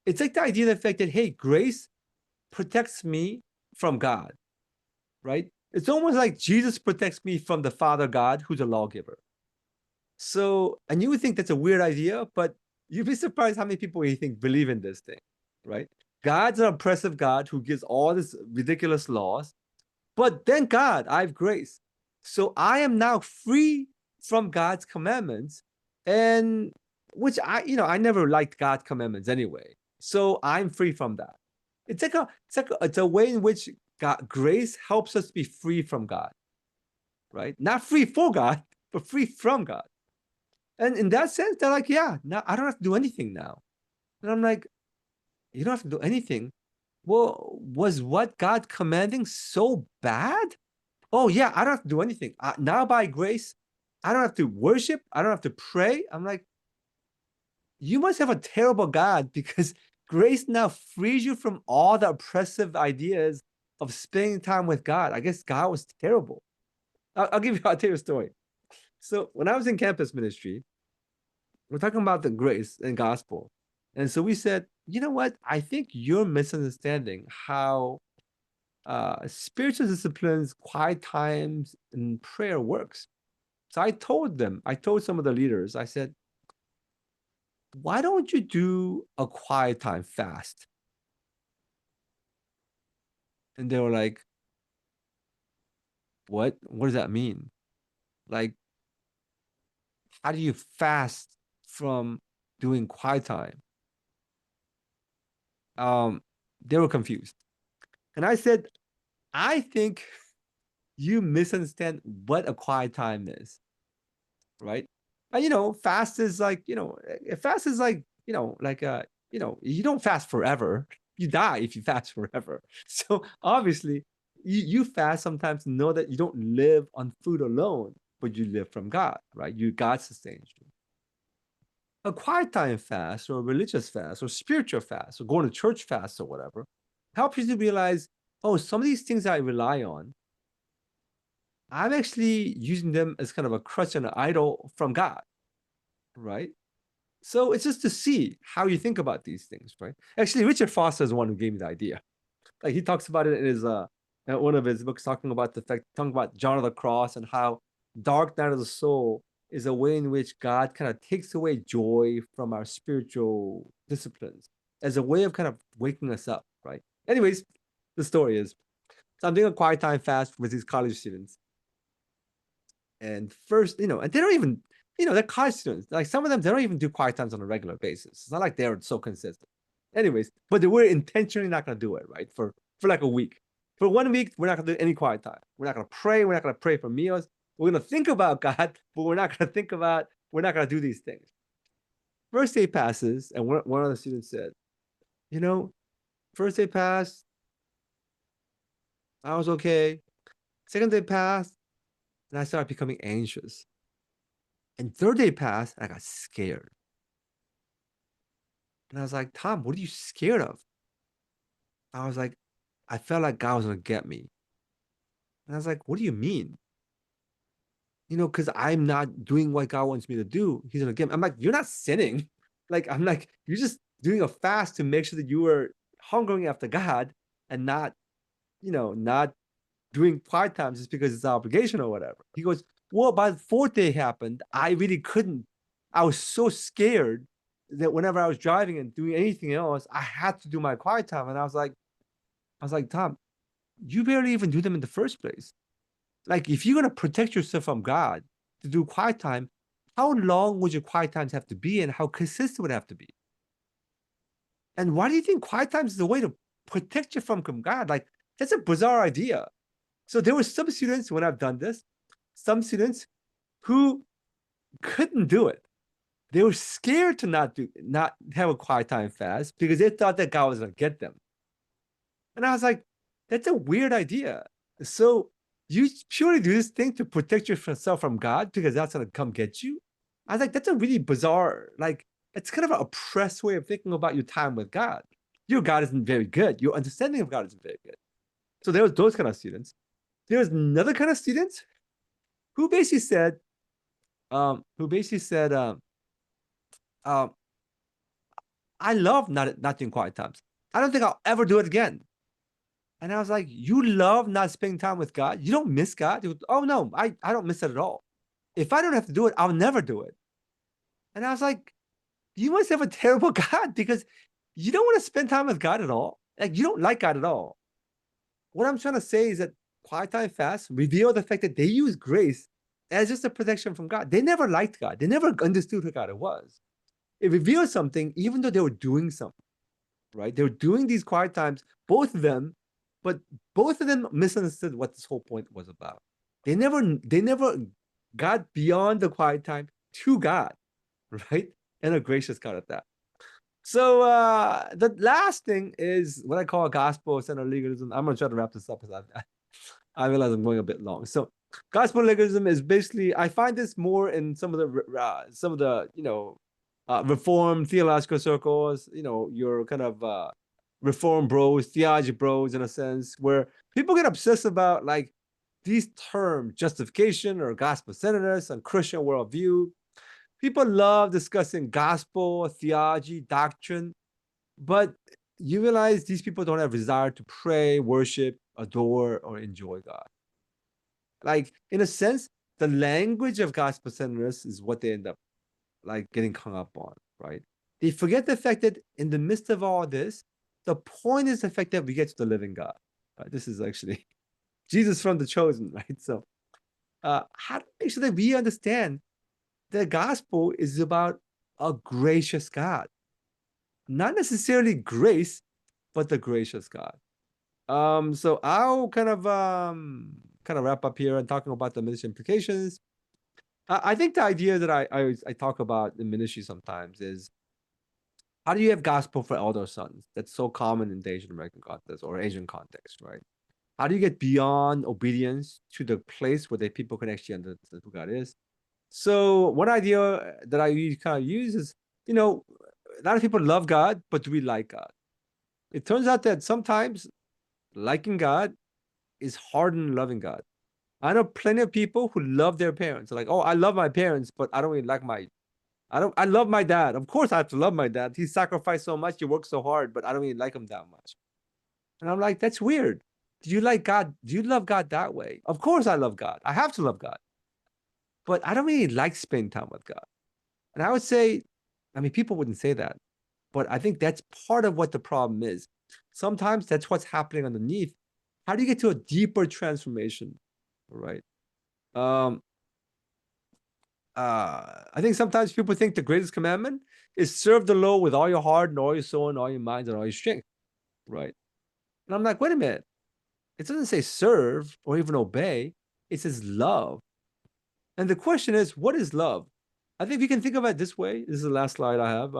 It's like the idea of the fact that hey, grace protects me from God, right? It's almost like Jesus protects me from the Father God, who's a lawgiver. So, and you would think that's a weird idea, but you'd be surprised how many people you think believe in this thing, right? God's an oppressive God who gives all these ridiculous laws, but thank God I have grace. So I am now free from God's commandments, and which I never liked God's commandments anyway. So I'm free from that. It's a way in which grace helps us be free from God, right? Not free for God, but free from God. And in that sense, they're like, yeah, now I don't have to do anything now. And I'm like, you don't have to do anything. Well, was what God commanding so bad? Oh, yeah, I don't have to do anything. Now by grace, I don't have to worship. I don't have to pray. I'm like, you must have a terrible God because grace now frees you from all the oppressive ideas of spending time with God. I guess God was terrible. I'll tell you a story. So when I was in campus ministry, we're talking about the grace and gospel. And so we said, you know what? I think you're misunderstanding how spiritual disciplines, quiet times, and prayer works. So I told some of the leaders, I said, why don't you do a quiet time fast? And they were like, what? What does that mean? Like, how do you fast from doing quiet time? They were confused. And I said, I think you misunderstand what a quiet time is, right? And fast is like, fast is like, you don't fast forever. You die if you fast forever. So obviously, you fast sometimes to know that you don't live on food alone, but you live from God, right? God sustains you. A quiet time fast or a religious fast or spiritual fast or going to church fast or whatever helps you to realize, oh, some of these things I rely on, I'm actually using them as kind of a crutch and an idol from God, right? So it's just to see how you think about these things, right? Actually, Richard Foster is the one who gave me the idea. Like he talks about it in his one of his books, talking about John of the Cross and how dark night of the soul is a way in which God kind of takes away joy from our spiritual disciplines as a way of kind of waking us up, right? Anyways, the story is, so I'm doing a quiet time fast with these college students. And first, and they don't even, they're college students. Like some of them, they don't even do quiet times on a regular basis. It's not like they're so consistent. Anyways, but they were intentionally not going to do it, right? For like a week. For 1 week, we're not going to do any quiet time. We're not going to pray. We're not going to pray for meals. We're going to think about God, but we're not going to we're not going to do these things. First day passes, and one of the students said, first day passed, I was okay. Second day passed, and I started becoming anxious. And third day passed, and I got scared. And I was like, Tom, what are you scared of? I was like, I felt like God was going to get me. And I was like, what do you mean? Because I'm not doing what God wants me to do. He's going to get me. I'm like, you're not sinning. Like, I'm like, you're just doing a fast to make sure that you are hungering after God and not, not doing quiet times just because it's an obligation or whatever. He goes, well, by the fourth day happened, I really couldn't. I was so scared that whenever I was driving and doing anything else, I had to do my quiet time. And I was like, Tom, you barely even do them in the first place. Like, if you're gonna protect yourself from God to do quiet time, how long would your quiet times have to be, and how consistent would it have to be? And why do you think quiet times is the way to protect you from God? Like, that's a bizarre idea. So there were some students when I've done this, some students who couldn't do it. They were scared to not have a quiet time fast because they thought that God was gonna get them. And I was like, that's a weird idea. So you purely do this thing to protect yourself from God because that's gonna come get you? I was like, that's a really bizarre, like, it's kind of an oppressed way of thinking about your time with God. Your God isn't very good. Your understanding of God isn't very good. So there was those kind of students. There was another kind of students who basically said, who basically said, um, I love not doing quiet times. I don't think I'll ever do it again. And I was like, you love not spending time with God? You don't miss God? Goes, oh no, I don't miss it at all. If I don't have to do it, I'll never do it. And I was like, you must have a terrible God because you don't want to spend time with God at all. Like, you don't like God at all. What I'm trying to say is that quiet time fast reveal the fact that they use grace as just a protection from God. They never liked God. They never understood who God was. It reveals something, even though they were doing something, right? They were doing these quiet times, both of them, but both of them misunderstood what this whole point was about. They never got beyond the quiet time to God, right? And a gracious God at that. So the last thing is what I call gospel-centered legalism. I'm gonna try to wrap this up because I realize I'm going a bit long. So gospel legalism is basically, I find this more in some of the reformed theological circles, your kind of reform bros, theology bros in a sense, where people get obsessed about like these terms, justification or gospel centeredness and Christian worldview. People love discussing gospel, theology, doctrine, but you realize these people don't have desire to pray, worship, adore, or enjoy God. Like, in a sense, the language of gospel centeredness is what they end up like getting hung up on, right? They forget the fact that in the midst of all this, the point is the fact that we get to the living God. Right? This is actually Jesus from the chosen, right? So how to make sure that we understand the gospel is about a gracious God, not necessarily grace, but the gracious God. So I'll kind of wrap up here and talking about the ministry implications. I think the idea that I talk about in ministry sometimes is how do you have gospel for elder sons? That's so common in the Asian American context or Asian context, right? How do you get beyond obedience to the place where the people can actually understand who God is? So one idea that I kind of use is, you know, a lot of people love God, but do we like God? It turns out that sometimes liking God is harder than loving God. I know plenty of people who love their parents. They're like, oh, I love my parents, but I don't really like I love my dad. Of course I have to love my dad. He sacrificed so much, he worked so hard, but I don't really like him that much. And I'm like, that's weird. Do you like God? Do you love God that way? Of course I love God. I have to love God. But I don't really like spending time with God. And I would say, I mean, people wouldn't say that, but I think that's part of what the problem is. Sometimes that's what's happening underneath. How do you get to a deeper transformation? Right. Um, I think sometimes people think the greatest commandment is serve the Lord with all your heart and all your soul and all your mind and all your strength. Right. And I'm like, wait a minute. It doesn't say serve or even obey. It says love. And the question is, what is love? I think we can think about it this way. This is the last slide I have.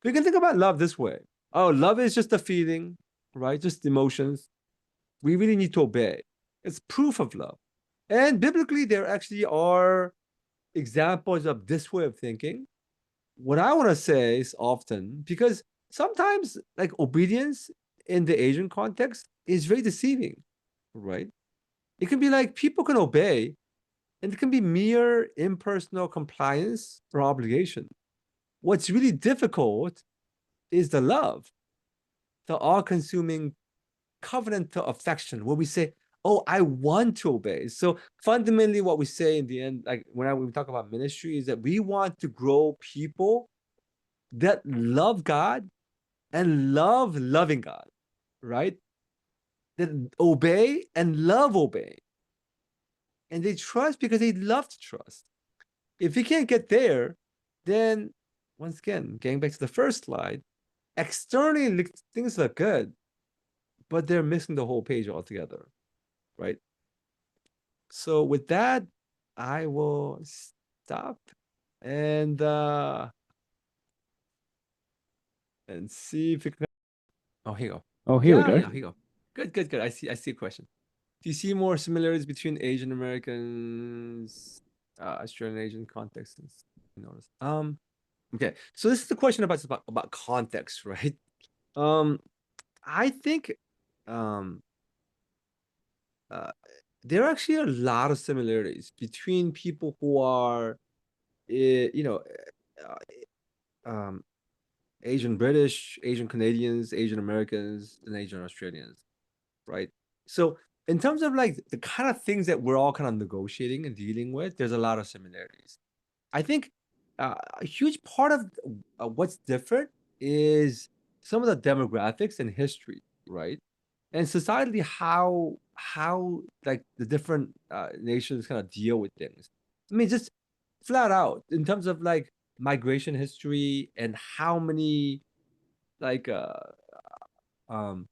We can think about love this way. Oh, love is just a feeling, right? Just emotions. We really need to obey. It's proof of love. And biblically, there actually are examples of this way of thinking. What I want to say is often, because sometimes like obedience in the Asian context is very deceiving, right? It can be like people can obey and it can be mere impersonal compliance or obligation. What's really difficult is the love, the all-consuming covenant of affection, where we say, "Oh, I want to obey." So fundamentally, what we say in the end, like when we talk about ministry, is that we want to grow people that love God and love loving God, right? That obey and love obey, and they trust because they love to trust. If we can't get there, then once again, getting back to the first slide, externally things look good, but they're missing the whole page altogether, right? So with that, I will stop and see if you can. Oh, here you go. Oh, here we Yeah, go. yeah, here you go. Good, good, good. I see a question. Do you see more similarities between Asian Americans, Australian Asian contexts? You notice. Okay. So this is the question about context, right? Um, I think um uh there are actually a lot of similarities between people who are you know um Asian British, Asian Canadians, Asian Americans, and Asian Australians, right? So in terms of like the kind of things that we're all kind of negotiating and dealing with, there's a lot of similarities. I think a huge part of what's different is some of the demographics and history, right? And societally, how like the different nations kind of deal with things. I mean, just flat out in terms of like migration history and how many like um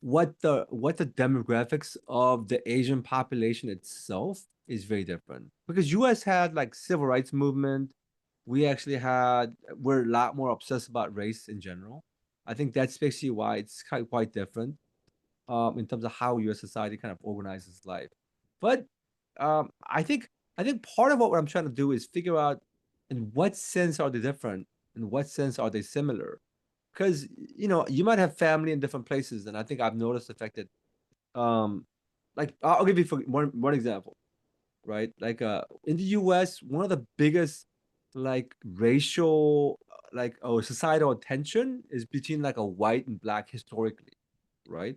what the demographics of the Asian population itself is very different because US had like civil rights movement. We actually we're a lot more obsessed about race in general. I think that's basically why it's quite different in terms of how US society kind of organizes life. But I think part of what I'm trying to do is figure out in what sense are they different, in what sense are they similar, because you might have family in different places, and I think I've noticed the fact that um like I'll give you one example, right? Like in the US, one of the biggest like racial like or societal tension is between like a white and black historically, right?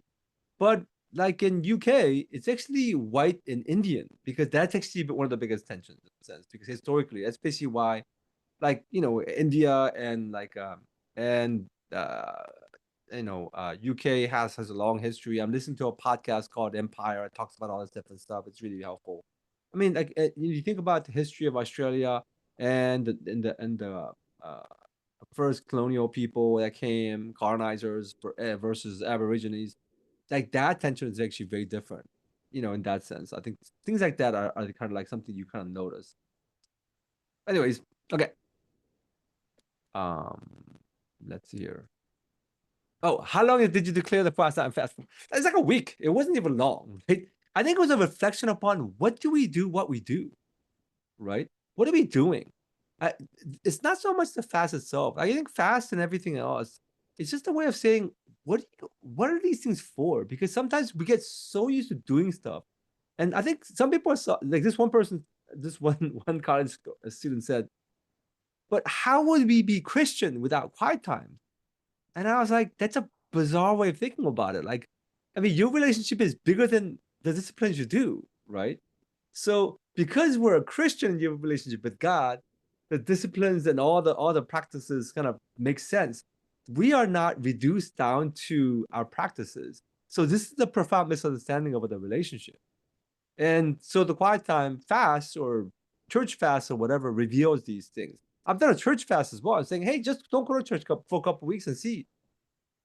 But like in UK, it's actually white and Indian because that's actually one of the biggest tensions in a sense because historically that's basically why like India and like and uh UK has a long history. I'm listening to a podcast called Empire. It talks about all this different stuff. It's really helpful. I mean, like you think about the history of Australia and the uh, first colonial people that came, colonizers versus Aborigines. Like that tension is actually very different. In that sense, I think things like that are kind of like something you kind of notice. Anyways, okay. Um, let's see here. Oh, how long did you declare the fast and fast? It's like a week. It wasn't even long. Right? I think it was a reflection upon what do we do, what we do, right? What are we doing? I, it's not so much the fast itself. I think fast and everything else, it's just a way of saying what are these things for? Because sometimes we get so used to doing stuff, and I think some people are like this one person, this one college student said, "But how would we be Christian without quiet time?" And I was like, that's a bizarre way of thinking about it. Like, I mean, your relationship is bigger than the disciplines you do, right? So because we're a Christian and you have a relationship with God, the disciplines and all the practices kind of make sense. We are not reduced down to our practices. So this is the profound misunderstanding of the relationship. And so the quiet time fast or church fast or whatever reveals these things. I've done a church fast as well. I'm saying, hey, just don't go to church for a couple of weeks and see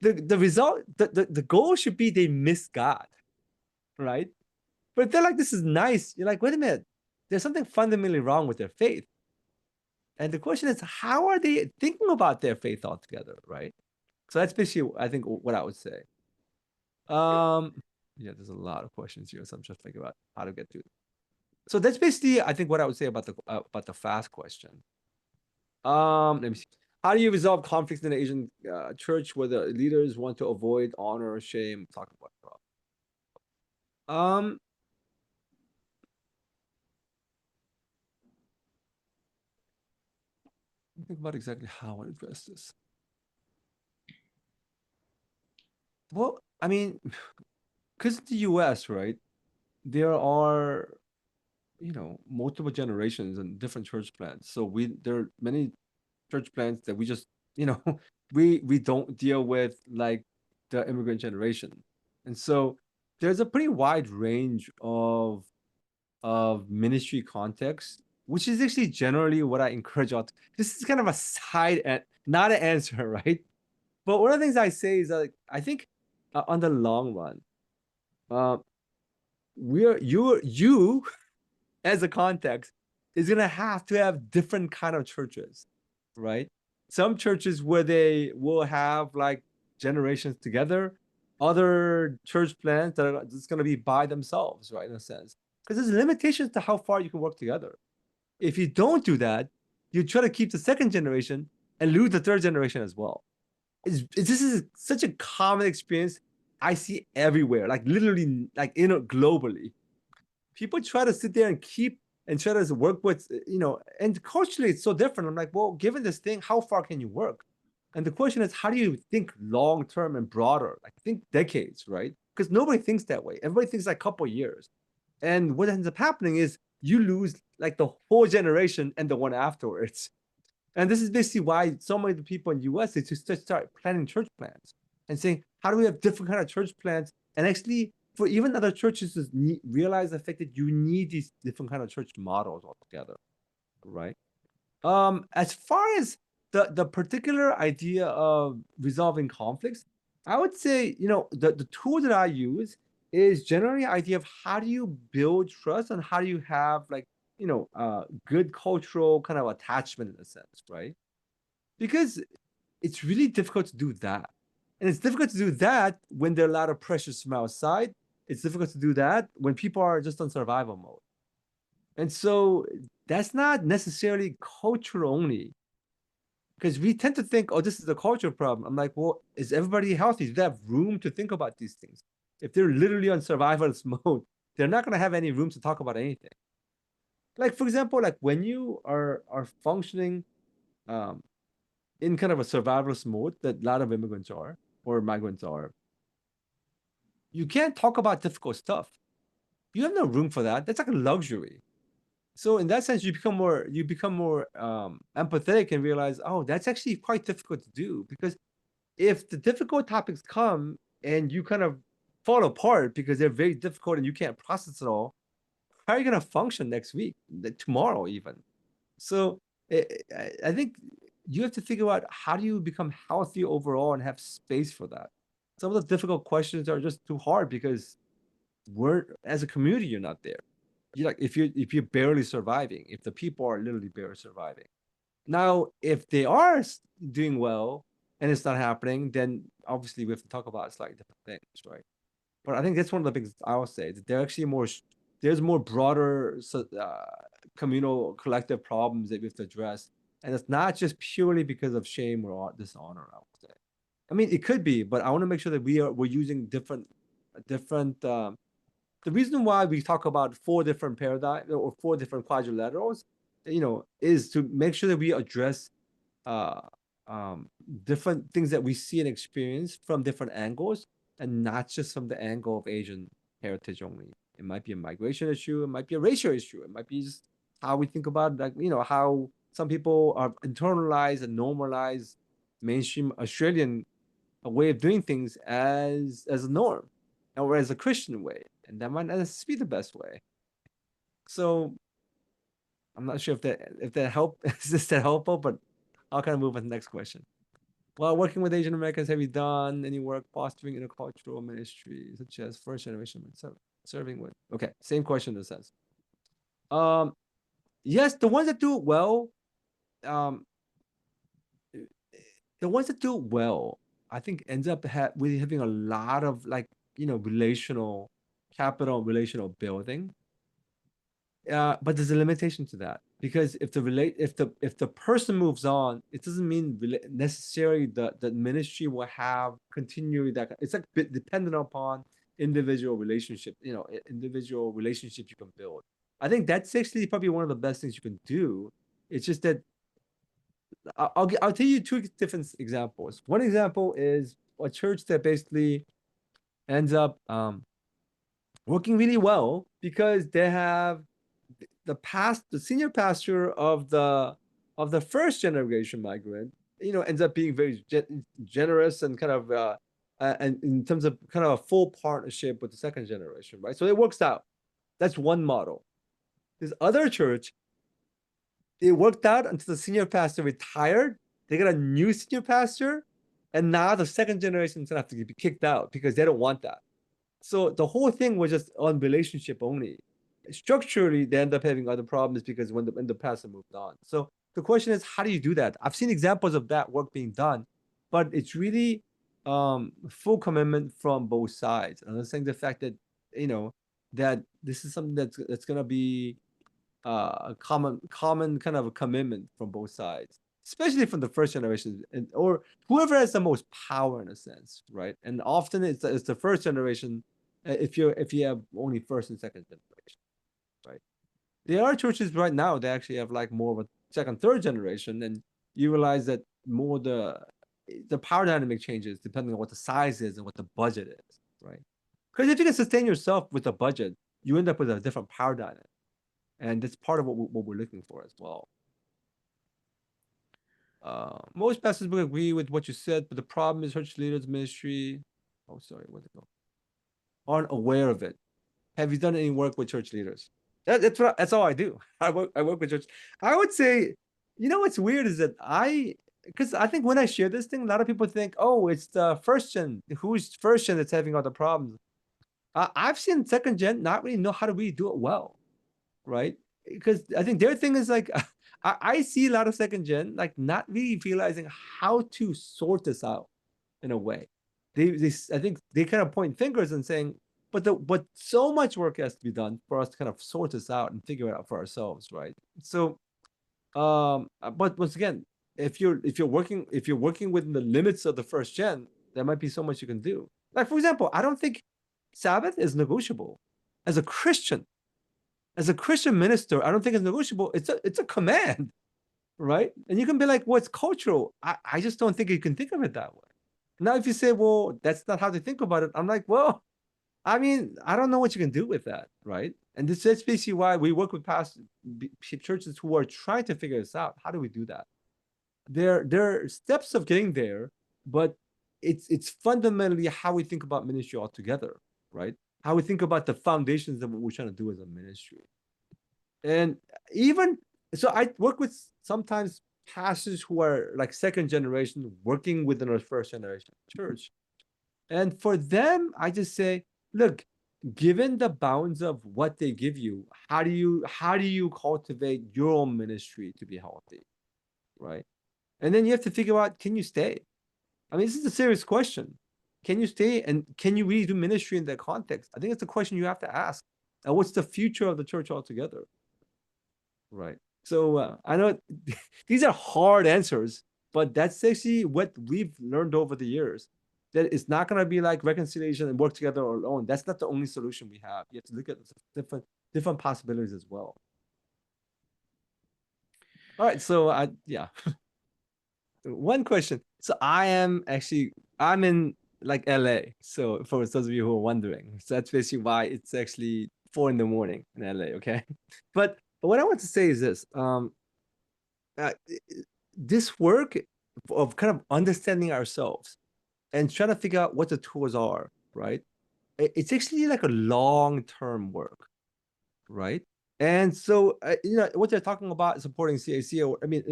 the result, the goal should be they miss God, right? But if they're like, this is nice, you're like, wait a minute, there's something fundamentally wrong with their faith. And the question is, how are they thinking about their faith altogether, right? So that's basically, I think, what I would say. Um, yeah, there's a lot of questions here, so I'm just thinking about how to get to it. So that's basically, I think, what I would say about the fast question. Let me see. How do you resolve conflicts in the Asian church where the leaders want to avoid honor or shame? Talk about it. Think about exactly how I address this. Well, I mean, because the US, right? There are, multiple generations and different church plants. So there are many church plants that we just, you know, we don't deal with like the immigrant generation. And so there's a pretty wide range of ministry context, which is actually generally what I encourage out. This is kind of a side and not an answer, right? But one of the things I say is like I think on the long run, uh, you as a context is gonna have to have different kind of churches, right? Some churches where they will have like generations together, other church plans that are just gonna be by themselves, right? In a sense, because there's limitations to how far you can work together. If you don't do that, you try to keep the second generation and lose the third generation as well. This is such a common experience I see everywhere, like literally, like globally. People try to sit there and keep and try to work with, and culturally it's so different. I'm like, well, given this thing, how far can you work? And the question is, how do you think long term and broader? Like think decades, right? Because nobody thinks that way. Everybody thinks like a couple years. And what ends up happening is you lose like the whole generation and the one afterwards. And this is basically why so many of the people in the US, they just start planning church plans and saying, how do we have different kind of church plans? And actually, for even other churches to realize the fact that you need these different kind of church models altogether, right? As far as the particular idea of resolving conflicts, I would say, the tool that I use is generally idea of how do you build trust and how do you have like, good cultural kind of attachment in a sense, right? Because it's really difficult to do that. And it's difficult to do that when there are a lot of pressures from outside. It's difficult to do that when people are just on survival mode. And so that's not necessarily cultural only because we tend to think, oh, this is a cultural problem. I'm like, well, is everybody healthy? Do they have room to think about these things? If they're literally on survivalist mode, they're not going to have any room to talk about anything. Like, for example, like when you are functioning um, in kind of a survivalist mode that a lot of immigrants are or migrants are, you can't talk about difficult stuff. You have no room for that. That's like a luxury. So in that sense, you become more empathetic and realize, oh, that's actually quite difficult to do because if the difficult topics come and you kind of fall apart because they're very difficult and you can't process it all, how are you going to function next week, tomorrow even? So I think you have to figure out how do you become healthy overall and have space for that. Some of the difficult questions are just too hard because we're as a community, you're not there. You like if you're barely surviving, if the people are literally barely surviving. Now, if they are doing well and it's not happening, then obviously we have to talk about slightly different things, right? But I think that's one of the things I'll say. That there actually there's more broader communal collective problems that we have to address, and it's not just purely because of shame or dishonor. I would say. I mean, it could be, but I want to make sure that we're using different. The reason why we talk about four different paradigms or four different quadrilaterals, is to make sure that we address uh, different things that we see and experience from different angles, and not just from the angle of Asian heritage only. It might be a migration issue, it might be a racial issue, it might be just how we think about, like, how some people are internalized and normalize mainstream Australian way of doing things as a norm or as a Christian way, and that might not necessarily be the best way. So I'm not sure if that help is this that helpful, but I'll kind of move on to the next question. While working with Asian Americans, have you done any work fostering intercultural ministry, such as first generation serving with? Okay, same question in a sense. Um, yes, the ones that do it well, um, the ones that do it well, I think ends up really having a lot of, like, relational capital, relational building. But there's a limitation to that, because if the person moves on, it doesn't mean necessarily the ministry will have continually that. It's like dependent upon individual relationship, individual relationships you can build. I think that's actually probably one of the best things you can do. It's just that I'll tell you two different examples. One example is a church that basically ends up working really well because they have the senior pastor of the first generation migrant, ends up being very generous and kind of and in terms of kind of a full partnership with the second generation, right? So it works out. That's one model. This other church, it worked out until the senior pastor retired. They got a new senior pastor, and now the second generation is gonna have to be kicked out because they don't want that. So the whole thing was just on relationship only. Structurally, they end up having other problems because when the pastor moved on. So the question is, how do you do that? I've seen examples of that work being done, but it's really full commitment from both sides. And I'm saying the fact that that this is something that's gonna be a common kind of a commitment from both sides, especially from the first generation, or whoever has the most power in a sense, right? And often it's the first generation, if you have only first and second generation, right? There are churches right now that actually have like more of a second, third generation, and you realize that more the power dynamic changes depending on what the size is and what the budget is, right? Because if you can sustain yourself with a budget, you end up with a different power dynamic, and that's part of what we're looking for as well. Most pastors will agree with what you said, but the problem is church leaders ministry. Oh, sorry, where'd it go? Aren't aware of it. Have you done any work with church leaders? That's all I do. I work with church. I would say, what's weird is that because I think when I share this thing, a lot of people think, oh, it's the first gen. Who's first gen that's having all the problems? I've seen second gen not really know how to really do it well, right? Because I think their thing is like, I see a lot of second gen like not really realizing how to sort this out in a way. I think they kind of point fingers and saying, but so much work has to be done for us to kind of sort this out and figure it out for ourselves, right? So, but once again, if you're working within the limits of the first gen, there might be so much you can do. Like, for example, I don't think Sabbath is negotiable as a Christian. As a Christian minister, I don't think it's negotiable. It's a command, right? And you can be like, well, it's cultural. I just don't think you can think of it that way. Now, if you say, well, that's not how they think about it, I'm like, well, I mean, I don't know what you can do with that, right? And that's basically why we work with pastors, churches who are trying to figure this out. How do we do that? There are steps of getting there, but it's fundamentally how we think about ministry altogether, right? How we think about the foundations of what we're trying to do as a ministry. And even so, I work with sometimes pastors who are like second generation working within a first generation church. And for them, I just say, look, given the bounds of what they give you, how do you cultivate your own ministry to be healthy, right? And then you have to figure out, can you stay? I mean, this is a serious question. Can you stay and can you really do ministry in that context? I think it's a question you have to ask. And what's the future of the church altogether? Right. So I know these are hard answers, but that's actually what we've learned over the years. That it's not going to be like reconciliation and work together alone. That's not the only solution we have. You have to look at different possibilities as well. All right. So yeah, one question. So I'm in like LA. So for those of you who are wondering, so that's basically why it's actually 4 in the morning in LA. Okay, but what I want to say is this: uh, this work of kind of understanding ourselves and trying to figure out what the tools are, right? It's actually like a long-term work, right? And so, what they're talking about supporting CAC, or I mean,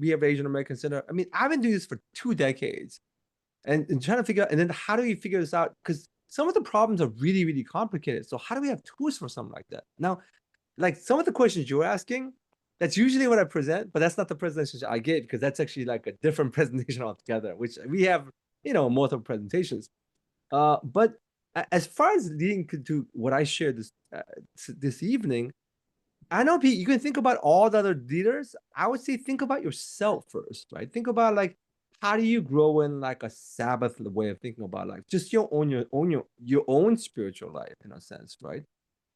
we have Asian American Center. I mean, I've been doing this for 2 decades, and trying to figure out, and then how do we figure this out? Because some of the problems are really, really complicated. So how do we have tools for something like that? Now, like some of the questions you're asking, that's usually what I present, but that's not the presentation I give because that's actually like a different presentation altogether, which we have, multiple presentations. But as far as leading to what I shared this evening, I know Pete, you can think about all the other leaders. I would say think about yourself first, right? Think about like how do you grow in like a Sabbath way of thinking about like just your own spiritual life in a sense, right?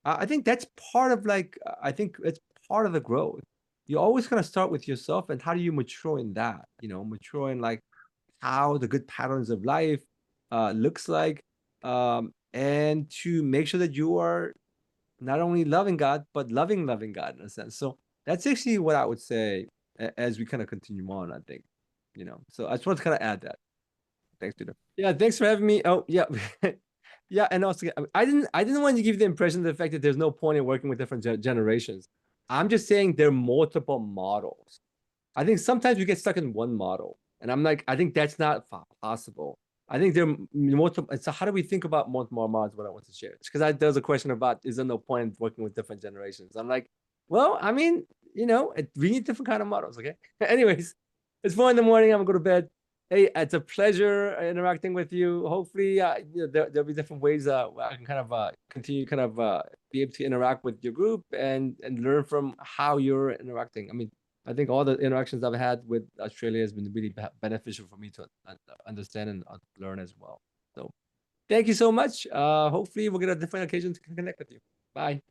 I think that's part of like I think it's part of the growth. You always kind of start with yourself and how do you mature in that? Mature in like how the good patterns of life looks like, and to make sure that you are not only loving God but loving God in a sense. So that's actually what I would say as we kind of continue on. I think, So I just want to kind of add that. Thanks, Peter. Yeah, thanks for having me. Oh, yeah. Yeah, and also I didn't want to give the impression of the fact that there's no point in working with different generations. I'm just saying there are multiple models. I think sometimes we get stuck in one model, and I'm like, I think that's not possible. I think there are multiple. So how do we think about multiple models? What I want to share, because there was a question about is there no point in working with different generations? I'm like, well, I mean, we need different kind of models. Okay. Anyways, it's 4 in the morning. I'm gonna go to bed. Hey, it's a pleasure interacting with you. Hopefully, there'll be different ways I can kind of continue, kind of be able to interact with your group and learn from how you're interacting. I mean, I think all the interactions I've had with Australia has been really beneficial for me to understand and learn as well. So, thank you so much. Hopefully, we'll get a different occasion to connect with you. Bye.